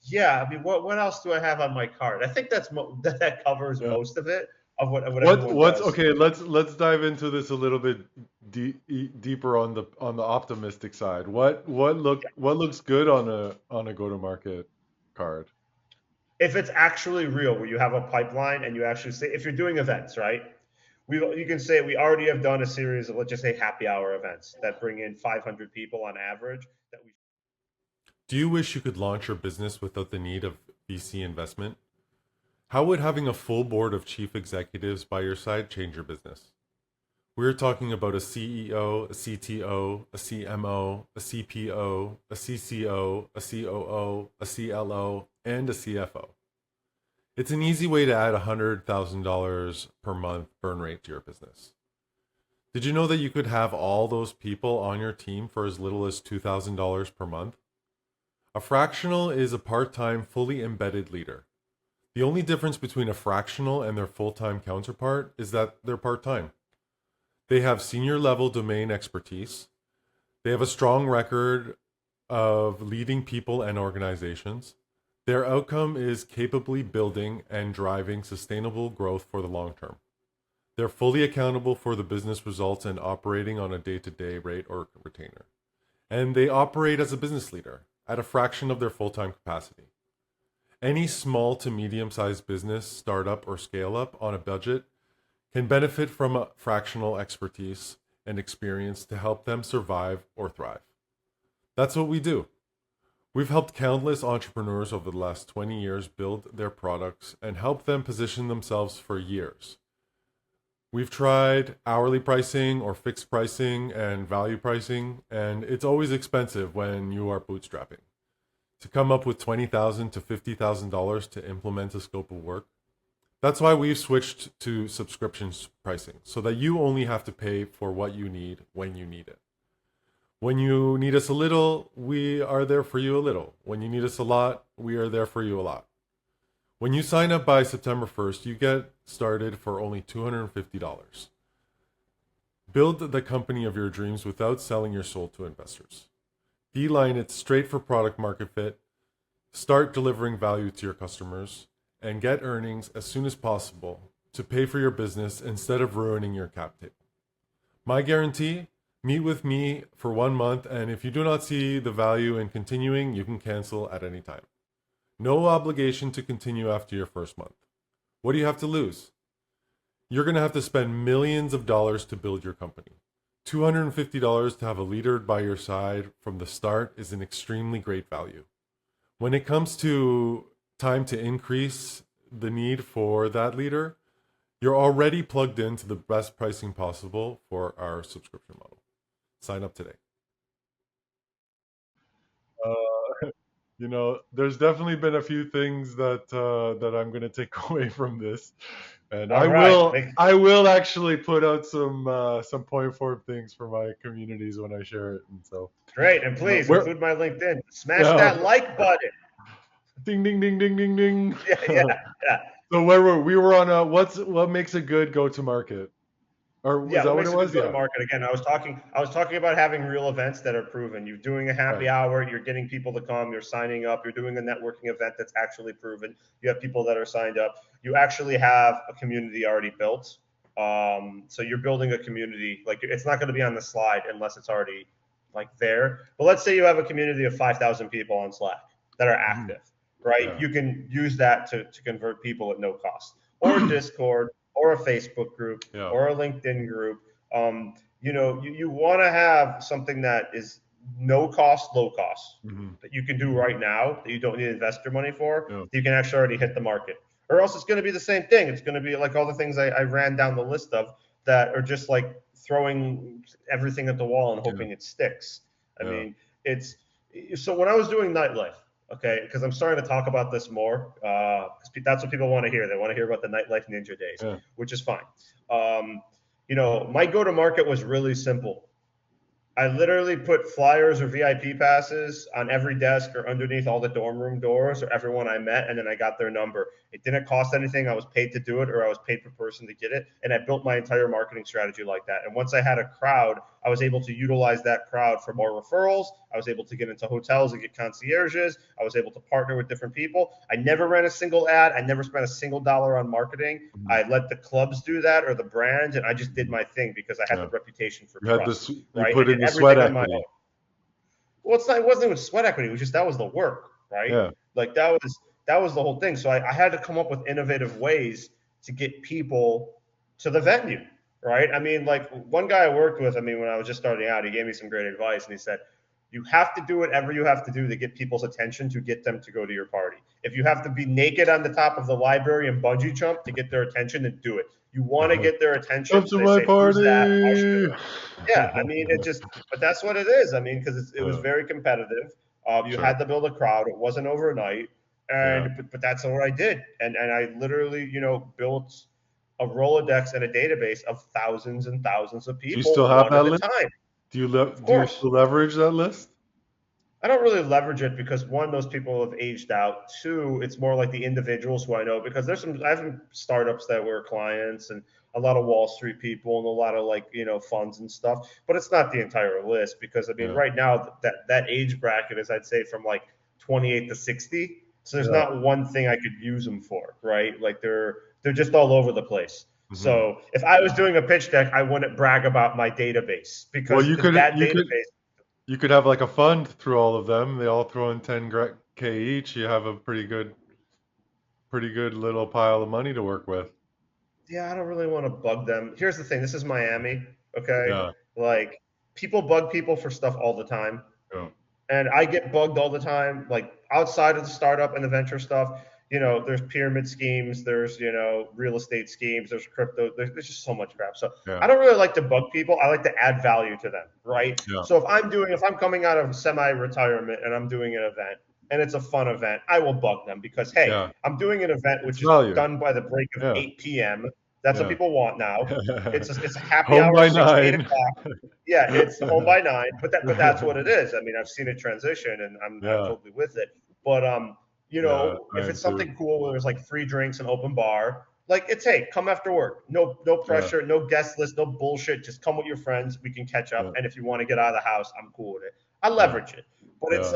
Yeah, I mean, what else do I have on my card? I think that covers most of it of what everyone does. Okay, let's dive into this a little bit deeper on the optimistic side. What looks good on a go-to-market card? If it's actually real, where you have a pipeline and you actually say, if you're doing events, right? You can say we already have done a series of, let's just say, happy hour events that bring in 500 people on average. Do you wish you could launch your business without the need of VC investment? How would having a full board of chief executives by your side change your business? We're talking about a CEO, a CTO, a CMO, a CPO, a CCO, a COO, a CLO, and a CFO. It's an easy way to add $100,000 per month burn rate to your business. Did you know that you could have all those people on your team for as little as $2,000 per month? A fractional is a part-time, fully embedded leader. The only difference between a fractional and their full-time counterpart is that they're part-time. They have senior level domain expertise. They have a strong record of leading people and organizations. Their outcome is capably building and driving sustainable growth for the long term. They're fully accountable for the business results and operating on a day-to-day rate or retainer. And they operate as a business leader at a fraction of their full-time capacity. Any small to medium-sized business, startup, or scale-up on a budget can benefit from a fractional expertise and experience to help them survive or thrive. That's what we do. We've helped countless entrepreneurs over the last 20 years build their products and help them position themselves for years. We've tried hourly pricing or fixed pricing and value pricing, and it's always expensive when you are bootstrapping. To come up with $20,000 to $50,000 to implement a scope of work. That's why we've switched to subscription pricing, so that you only have to pay for what you need when you need it. When you need us a little, we are there for you a little. When you need us a lot, we are there for you a lot. When you sign up by September 1st, you get started for only $250. Build the company of your dreams without selling your soul to investors. Beeline it straight for product market fit, start delivering value to your customers, and get earnings as soon as possible to pay for your business instead of ruining your cap table. My guarantee, meet with me for 1 month, and if you do not see the value in continuing, you can cancel at any time. No obligation to continue after your first month. What do you have to lose? You're going to have to spend millions of dollars to build your company. $250 to have a leader by your side from the start is an extremely great value. When it comes to time to increase the need for that leader, you're already plugged into the best pricing possible for our subscription model. Sign up today. There's definitely been a few things that I'm going to take away from this, and I will actually put out some point forward things for my communities when I share it. And so great, and please include my LinkedIn. Smash that like button. Ding ding ding ding ding ding. Yeah. So we were on what makes a good go-to-market? Or was that what it was? Yeah. Market. Again, I was talking about having real events that are proven. You're doing a happy hour, you're getting people to come, you're signing up, you're doing a networking event that's actually proven. You have people that are signed up. You actually have a community already built. So you're building a community. Like, it's not going to be on the slide unless it's already like there. But let's say you have a community of 5,000 people on Slack that are active, right? Yeah. You can use that to convert people at no cost, or Discord, or a Facebook group, or a LinkedIn group. You want to have something that is no cost, low cost Mm-hmm. that you can do right now that you don't need investor money for, Yeah. you can actually already hit the market. Or else it's going to be the same thing. It's going to be like all the things I ran down the list of that are just like throwing everything at the wall and hoping it sticks. I mean, it's so when I was doing nightlife, okay, because I'm starting to talk about this more. That's what people want to hear. They want to hear about the nightlife ninja days, which is fine. My go-to-market was really simple. I literally put flyers or VIP passes on every desk or underneath all the dorm room doors or everyone I met, and then I got their number. It didn't cost anything. I was paid to do it, or I was paid per person to get it, and I built my entire marketing strategy like that. And once I had a crowd, I was able to utilize that crowd for more referrals. I was able to get into hotels and get concierges. I was able to partner with different people. I never ran a single ad. I never spent a single dollar on marketing. Mm-hmm. I let the clubs do that or the brands, and I just did my thing because I had the reputation for trust. You put in the sweat equity. Well, it wasn't even sweat equity. It was just that was the work, right? Yeah. Like that was the whole thing. So I had to come up with innovative ways to get people to the venue, right? I mean, like one guy I worked with, when I was just starting out, he gave me some great advice, and he said, you have to do whatever you have to do to get people's attention to get them to go to your party. If you have to be naked on the top of the library and bungee jump to get their attention, then do it. You want to get their attention. Come to my party. Yeah, but that's what it is. Because it was very competitive. You had to build a crowd. It wasn't overnight, but that's what I did, and I literally, built a Rolodex and a database of thousands and thousands of people. Do you still have that list? Time. Do you still leverage that list? I don't really leverage it because one, those people have aged out. Two, it's more like the individuals who I know, because I have some startups that were clients and a lot of Wall Street people and a lot of funds and stuff, but it's not the entire list because right now that age bracket is, I'd say, from like 28 to 60. So there's not one thing I could use them for, right? Like they're just all over the place. Mm-hmm. So if I was doing a pitch deck, I wouldn't brag about my database because you could have like a fund through all of them. They all throw in 10K each. You have a pretty good little pile of money to work with. Yeah, I don't really want to bug them. Here's the thing. This is Miami, okay? Yeah. Like people bug people for stuff all the time. Yeah. And I get bugged all the time, like outside of the startup and the venture stuff. There's pyramid schemes, there's, real estate schemes, there's crypto, there's just so much crap. So I don't really like to bug people. I like to add value to them, right? Yeah. So if I'm coming out of semi-retirement and I'm doing an event and it's a fun event, I will bug them because, hey, I'm doing an event which is done by the break of 8 p.m. That's what people want now. It's a happy home hour, by 8 o'clock. Yeah, it's home by 9, but that's what it is. I've seen it transition, and I'm totally with it. But if it's something cool where there's like free drinks and open bar, like it's, hey, come after work. No pressure, no guest list, no bullshit. Just come with your friends. We can catch up. And if you want to get out of the house, I'm cool with it. I leverage it. But it's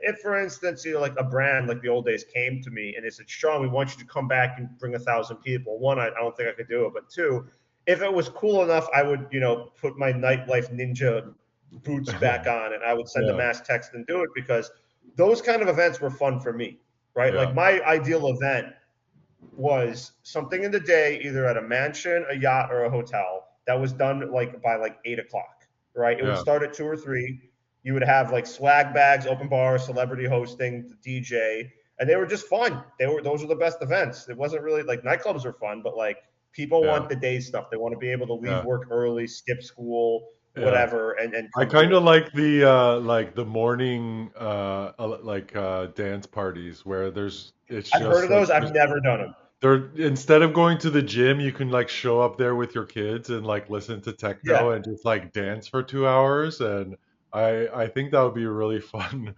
if for instance, like a brand like the old days came to me and they said, Shaun, we want you to come back and bring 1,000 people. One, I don't think I could do it. But two, if it was cool enough, I would, put my nightlife ninja boots back on and I would send a mass text and do it because those kind of events were fun for me, right? Like my ideal event was something in the day, either at a mansion, a yacht, or a hotel that was done by 8 o'clock, right? It would start at 2 or 3. You would have like swag bags, open bar, celebrity hosting, the DJ, and they were just fun. Those were the best events. It wasn't really like nightclubs are fun, but like people want the day stuff. They want to be able to leave work early, skip school, whatever, and I kind of like the morning dance parties where I've heard of those. I've never done them. Instead of going to the gym, you can show up there with your kids and listen to techno and just dance for 2 hours, and I think that would be a really fun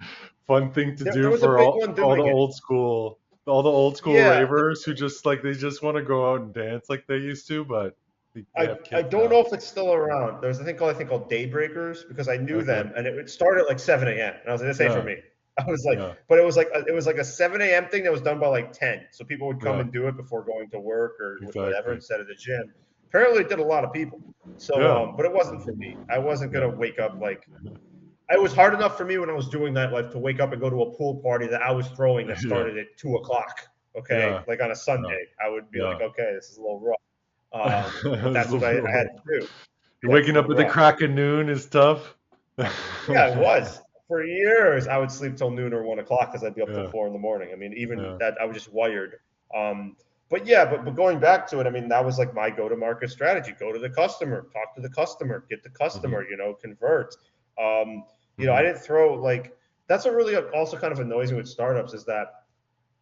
thing to do for all the old school ravers who just they just want to go out and dance like they used to, but I don't know if it's still around. There's a thing called Daybreakers because I knew them, and it started at 7 a.m. And I was like, this ain't for me. I was like, but it was like a 7 a.m. thing that was done by 10. So people would come and do it before going to work or whatever instead of the gym. Apparently, it did a lot of people. So, but it wasn't for me. I wasn't gonna wake up it was hard enough for me when I was doing nightlife to wake up and go to a pool party that I was throwing that started at 2 o'clock. Okay, on a Sunday, I would be like, okay, this is a little rough. But that's what I had to do. Waking up at the crack of noon is tough. Yeah, it was. For years, I would sleep till noon or 1 o'clock because I'd be up till Yeah, 4 in the morning. I mean, even yeah. that, I was just wired. Um, but yeah, but going back to it, I mean, that was like my go-to-market strategy. Go to the customer, talk to the customer, get the Hmm. customer, convert. I Hmm. didn't throw like that's what really also kind of annoys me with startups is that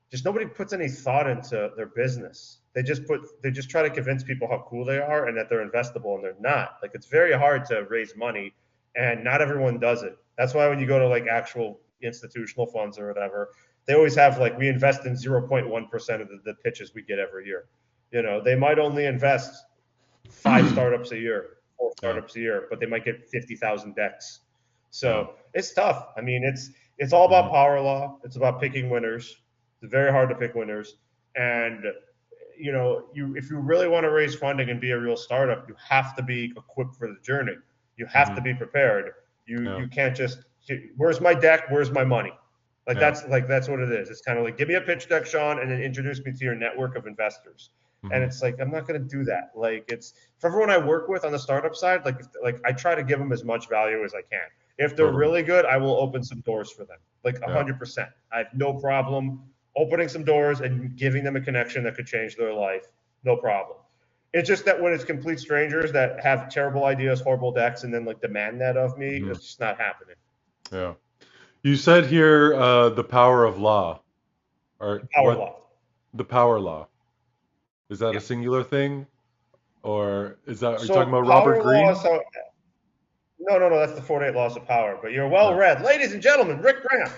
just nobody puts any thought into their business. They just try to convince people how cool they are and that they're investable, and they're not. Like it's very hard to raise money, and not everyone does it. That's why when you go to like actual institutional funds or whatever, they always have like we invest in 0.1% of the pitches we get every year. They might only invest five startups a year, four Yeah. startups a year, but they might get 50,000 decks. Yeah. So it's tough. I mean, it's all about Hmm. power law. It's about picking winners. It's very hard to pick winners. And you if you really want to raise funding and be a real startup, you have to be equipped for the journey. You have Hmm. to be prepared. You Yeah. you can't just where's my deck? Where's my money? Yeah. That's what it is. It's kind of like give me a pitch deck, Shaun, and then introduce me to your network of investors. And Hmm. it's like I'm not going to do that. Like it's for everyone I work with on the startup side. Like I try to give them as much value as I can. If they're Totally. really good, I will open some doors for them. Like Yeah. 100%. I have no problem opening some doors and giving them a connection that could change their life. No problem. It's just that when it's complete strangers that have terrible ideas, horrible decks, and then like demand that of me, Hmm. it's just not happening. Yeah. You said here the power of law, or The power what? law. The power law. Is that a Yeah. singular thing, or are you talking So about Robert power law. Greene? So no, that's the 48 laws of power. But you're Yeah. well read, ladies and gentlemen. Rick Graham.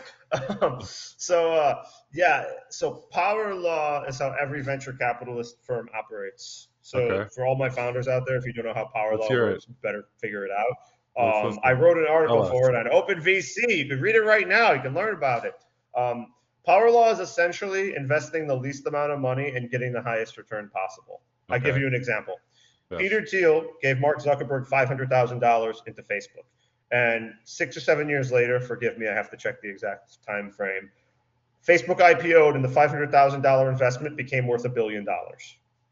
Yeah, so power law is how every venture capitalist firm operates. So Okay. for all my founders out there, if you don't know how power Let's law hear it. works, you better figure it out. Let's I listen. wrote an Tell article us. for it on OpenVC. You can read it right now. You can learn about it. Power law is essentially investing the least amount of money and getting the highest return possible. I give Okay. you an example. Yes. Peter Thiel gave Mark Zuckerberg $500,000 into Facebook. And 6 or 7 years later, forgive me, I have to check the exact time frame. Facebook IPO'd and the $500,000 investment became worth $1 billion.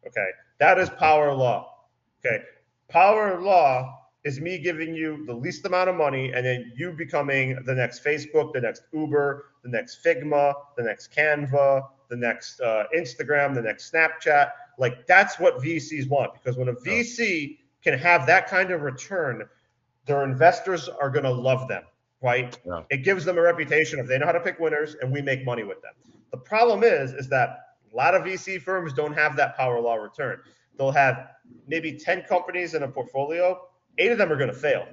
Okay, that is Okay. power law. Okay, power law is me giving you the least amount of money and then you becoming the next Facebook, the next Uber, the next Figma, the next Canva, the next Instagram, the next Snapchat. Like that's what VCs want because when a Yeah. VC can have that kind of return, their investors are going to love them, right? Yeah. It gives them a reputation of they know how to pick winners and we make money with them. The problem is that a lot of VC firms don't have that power law return. They'll have maybe 10 companies in a portfolio, 8 of them are going to fail.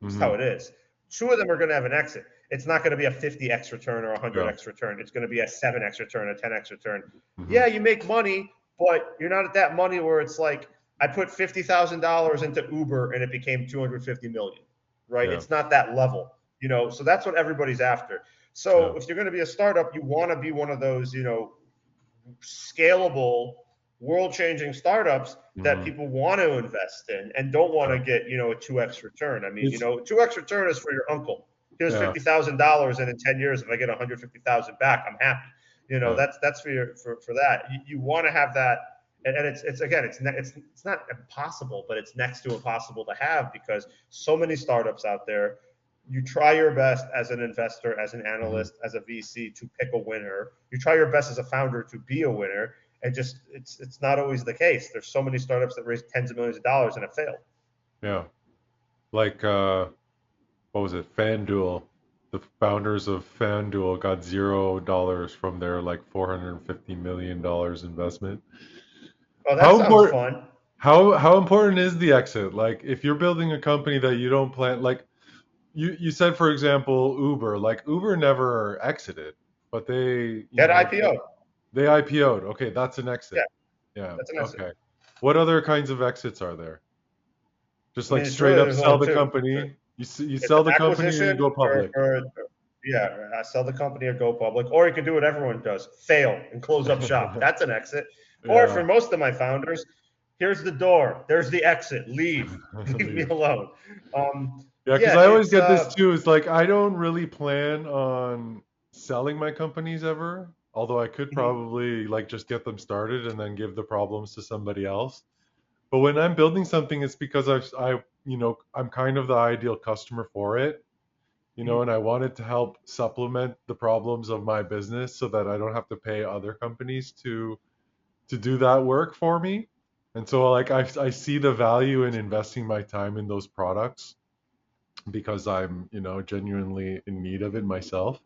That's Hmm. how it is. 2 of them are going to have an exit. It's not going to be a 50x return or a Yeah. 100x return. It's going to be a 7x return, a 10x return. Hmm. Yeah, you make money, but you're not at that money where it's like I put $50,000 into Uber and it became 250 million, right? Yeah. It's not that level, So that's what everybody's after. Yeah. So if you're going to be a startup, you want to be one of those, scalable, world-changing startups that Hmm. people want to invest in and don't want Yeah. to get, a 2x return. I mean, It's 2x return is for your uncle. Here's yeah. $50,000, and in 10 years, if I get 150,000 back, I'm happy. Yeah. That's for that. You want to have that, and it's again, it's not impossible, but it's next to impossible to have because so many startups out there. You try your best as an investor, as an Hmm. analyst, as a VC to pick a winner. You try your best as a founder to be a winner, and just it's not always the case. There's so many startups that raise tens of millions of dollars and have failed. Yeah. Like what was it? FanDuel. The founders of FanDuel got $0 from their like $450 million investment. Oh, that How sounds important? fun. How important is the exit? Like, if you're building a company that you don't plan, like you said, for example, Uber. Like Uber never exited, but they, Get IPO. they IPO'd. Okay, that's an Yeah, exit. Yeah. that's an exit. Okay. What other kinds of exits are there? Just I mean, like it's straight really up there's sell only the two. company. You It's sell an the company and you acquisition go public. yeah, sell the company or go public, or you can do what everyone does: fail and close up shop. That's an exit. Or Yeah. for most of my founders, here's the door, there's the exit. Leave, leave me Leave. alone. Yeah, because Yeah, I always it's get this too. It's like I don't really plan on selling my companies ever, although I could mhm. probably like just get them started and then give the problems to somebody else. But when I'm building something, it's because I'm kind of the ideal customer for it. and I wanted to help supplement the problems of my business so that I don't have to pay other companies to do that work for me. And so like I see the value in investing my time in those products because I'm, genuinely in need of it myself.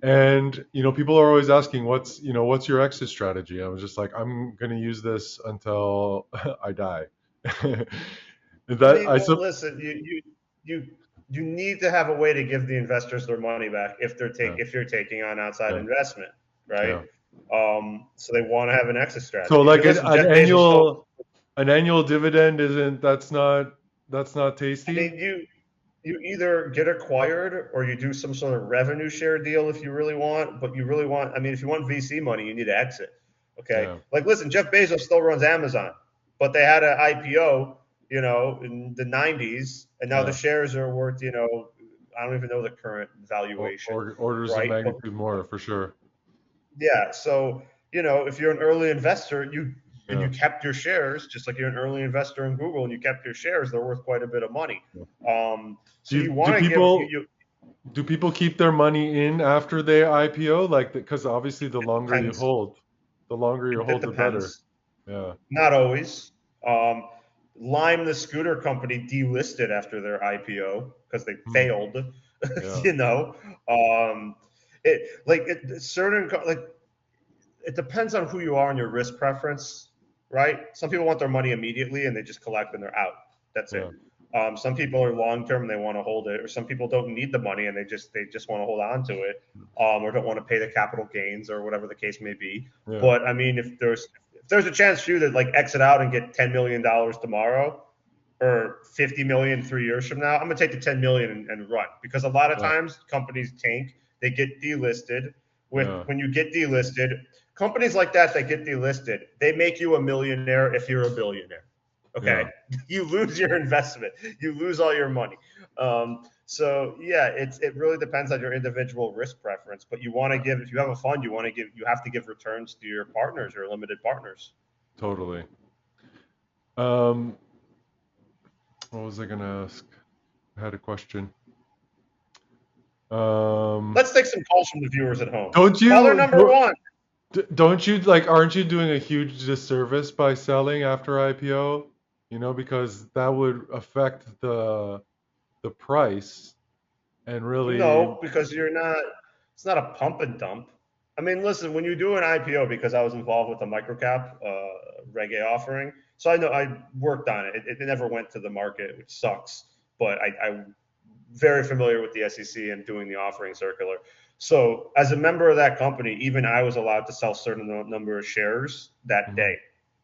And people are always asking what's your exit strategy. I was just like, I'm going to use this until I die. I that mean, I well, sup- listen, you you need to have a way to give the investors their money back yeah, if you're taking on outside yeah, investment, right? yeah. So they want to have an exit So strategy. I like mean, an, listen, an Jeff Bezos still. annual dividend isn't that's not I tasty. mean, you either get acquired or you do some sort of revenue share deal if you really want. But you really want, I mean, if you want VC money, you need to exit. Okay, Yeah, like listen, Jeff Bezos still runs Amazon, but they had an IPO, in the '90s, and now the yeah. shares are worth, I don't even know the current valuation, Orders of right? But magnitude more for sure. yeah, so if you're an early investor, Yeah. you kept your shares, just like you're an early investor in Google, and you kept your shares, they're worth quite a bit of money. Yeah. So Do you do want to give people you. do people keep their money in after they IPO? Like, because obviously the It longer you depends. hold, It the better. depends. Yeah. Not always. Um, Lime, the scooter company, delisted after their IPO because they Hmm. failed. Yeah. you know, um, certain like it depends on who you are and your risk preference, right? Some people want their money immediately and they just collect and they're out. That's it. Yeah. Some people are long term and they want to hold it, or some people don't need the money and they just want to hold on to it, or don't want to pay the capital gains or whatever the case may be. Yeah. But I mean, if there's a chance for you to like exit out and get $10 million tomorrow, or 50 million 3 years from now, I'm gonna take the 10 million and run, because a lot of Yeah. times companies tank, they get delisted. Yeah. When you get delisted, companies like that get delisted, they make you a millionaire if you're a billionaire. Okay, Yeah. you lose your investment, you lose all your money. So yeah, it really depends on your individual risk preference. But you want to give, if you have a fund, you have to give returns to your partners, your limited partners. Totally. Um, what was I gonna ask? I had a question. Um, Let's take some calls from the viewers at home. don't Caller you number one. don't you like? Aren't you doing a huge disservice by selling after IPO? Because that would affect the price and really. No, because you're not. It's not a pump and dump. I mean, listen, when you do an IPO, because I was involved with the microcap Reg A offering, so I know I worked on it. It never went to the market, which sucks. But I'm very familiar with the SEC and doing the offering circular. So as a member of that company, even I was allowed to sell certain number of shares that Mhm. day,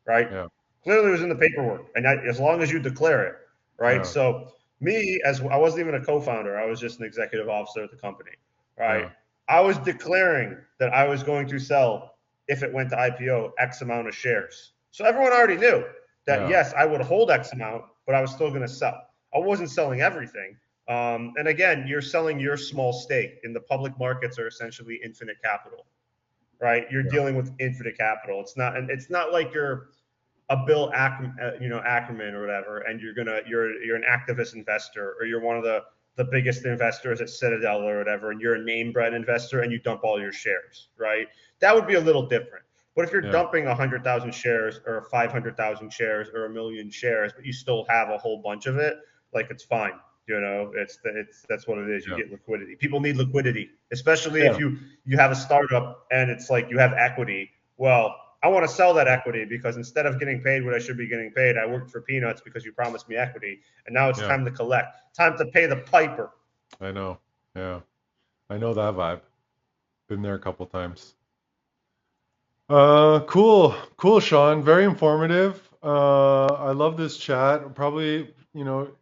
right? Yeah. Clearly, it was in the paperwork, and as long as you declare it, right? Yeah. So me, as I wasn't even a co-founder, I was just an executive officer at the company, right? Yeah. I was declaring that I was going to sell, if it went to IPO, X amount of shares. So everyone already knew that Yeah. yes, I would hold X amount, but I was still going to sell. I wasn't selling everything. And again, you're selling your small stake. In the public markets are essentially infinite capital, right? You're Yeah. dealing with infinite capital. It's not like you're a Bill Ackerman or whatever, and you're an activist investor, or you're one of the biggest investors at Citadel or whatever, and you're a name brand investor and you dump all your shares, right? That would be a little different. But if you're Yeah. dumping 100,000 shares or 500,000 shares or a million shares, but you still have a whole bunch of it, like it's fine. That's what it is. You Yeah. get liquidity. People need liquidity, especially if Yeah. you have a startup and it's like you have equity. Well, I want to sell that equity because instead of getting paid what I should be getting paid, I worked for peanuts because you promised me equity, and now it's Yeah. time to collect, time to pay the piper. I know. Yeah. I know that vibe. Been there a couple times. Cool. Cool, Sean. Very informative. I love this chat. Probably,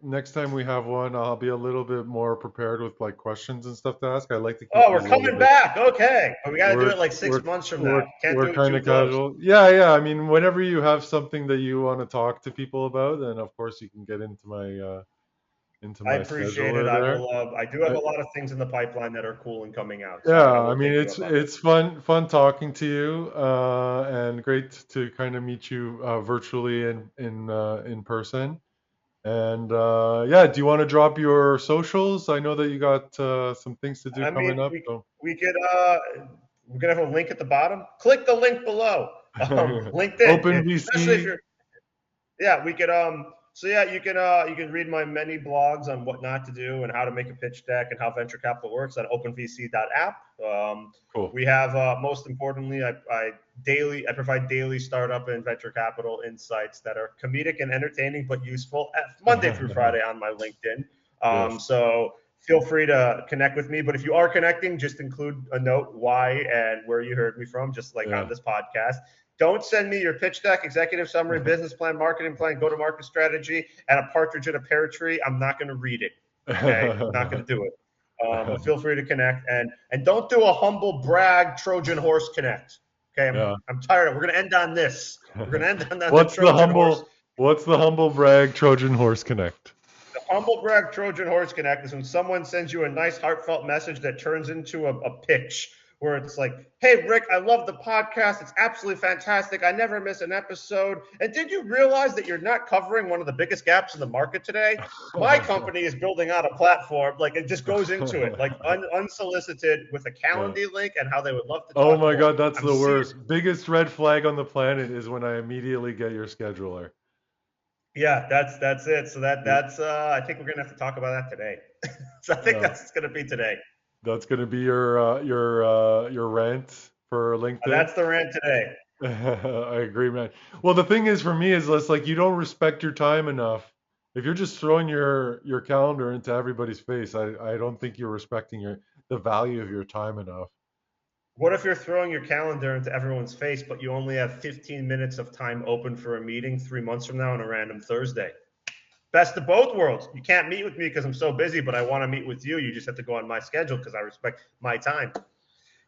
next time we have one, I'll be a little bit more prepared with like questions and stuff to ask. I like to keep Oh, we're these a little coming bit. back. Okay, but we got to do We're it like we're 6 months from now. we're Can't we're do it kind too of close. casual. Yeah, yeah. I mean, whenever you have something that you want to talk to people about, then of course you can get into I my appreciate it. scheduler I there. will. I do have I, a lot of things in the pipeline that are cool and coming out, so I yeah, I will mean take you it's up on it. it's fun talking to you, and great to kind of meet you virtually in person. And yeah, do you want to drop your socials? I know that you got some things to do I coming mean, up. we could we're gonna have a link at the bottom. Click the link below. LinkedIn, especially if OpenVC. you're yeah, we could so yeah, you can read my many blogs on what not to do and how to make a pitch deck and how venture capital works on openvc.app. Cool. We have most importantly, I provide daily startup and venture capital insights that are comedic and entertaining but useful Monday through Friday on my LinkedIn. Yes. So feel free to connect with me. But if you are connecting, just include a note why and where you heard me from, just like Yeah. on this podcast. Don't send me your pitch deck, executive summary, business plan, marketing plan, go to market strategy, and a partridge in a pear tree. I'm not going to read it. Okay, not going to do it. But feel free to connect and don't do a humble brag Trojan horse connect. Okay, Yeah. I'm tired of. We're going to end on this. We're going to end on the What's the Trojan horse. humble brag Trojan Horse Connect? The humble brag Trojan horse connect is when someone sends you a nice heartfelt message that turns into a pitch where it's like, hey, Rick, I love the podcast. It's absolutely fantastic. I never miss an episode. And did you realize that you're not covering one of the biggest gaps in the market today? My company is building out a platform. Like it just goes into it, like unsolicited with a Yeah. Calendly link and how they would love to Oh talk my more. God, that's I'm the serious. worst. Biggest red flag on the planet is when I immediately get your scheduler. Yeah, that's it. So that's I think we're gonna have to talk about that today. So I think Yeah. that's gonna be today. That's gonna be your rant for LinkedIn. That's the rant today. I agree, man. Well, the thing is for me is less like you don't respect your time enough. If you're just throwing your calendar into everybody's face, I don't think you're respecting the value of your time enough. What if you're throwing your calendar into everyone's face, but you only have 15 minutes of time open for a meeting 3 months from now on a random Thursday? Best of both worlds. You can't meet with me because I'm so busy, but I want to meet with you. You just have to go on my schedule because I respect my time.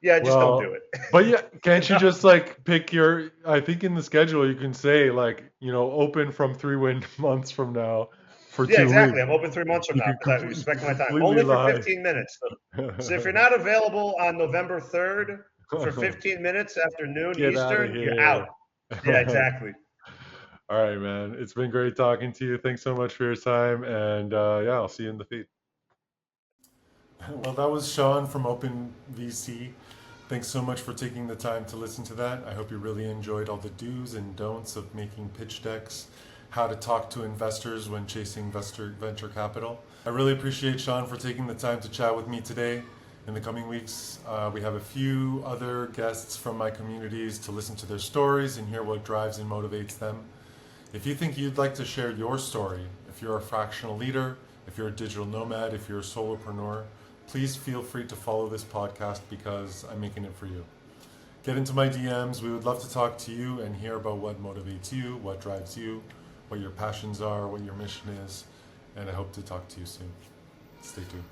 Yeah, just don't do Well, it. but yeah, can't you No. just like pick I think in the schedule you can say like, open from 3 months from now for Yeah, 2 weeks. exactly. I'm open 3 months from You now can because I respect my time. completely Only for lie. 15 minutes. So if you're not available on November 3rd for 15 minutes after noon Get out of Eastern, you're out. here. Yeah, exactly. All right, man. It's been great talking to you. Thanks so much for your time. And yeah, I'll see you in the feed. Well, that was Shaun from OpenVC. Thanks so much for taking the time to listen to that. I hope you really enjoyed all the do's and don'ts of making pitch decks, how to talk to investors when chasing venture capital. I really appreciate Shaun for taking the time to chat with me today. In the coming weeks, we have a few other guests from my communities to listen to their stories and hear what drives and motivates them. If you think you'd like to share your story, if you're a fractional leader, if you're a digital nomad, if you're a solopreneur, please feel free to follow this podcast because I'm making it for you. Get into my DMs. We would love to talk to you and hear about what motivates you, what drives you, what your passions are, what your mission is, and I hope to talk to you soon. Stay tuned.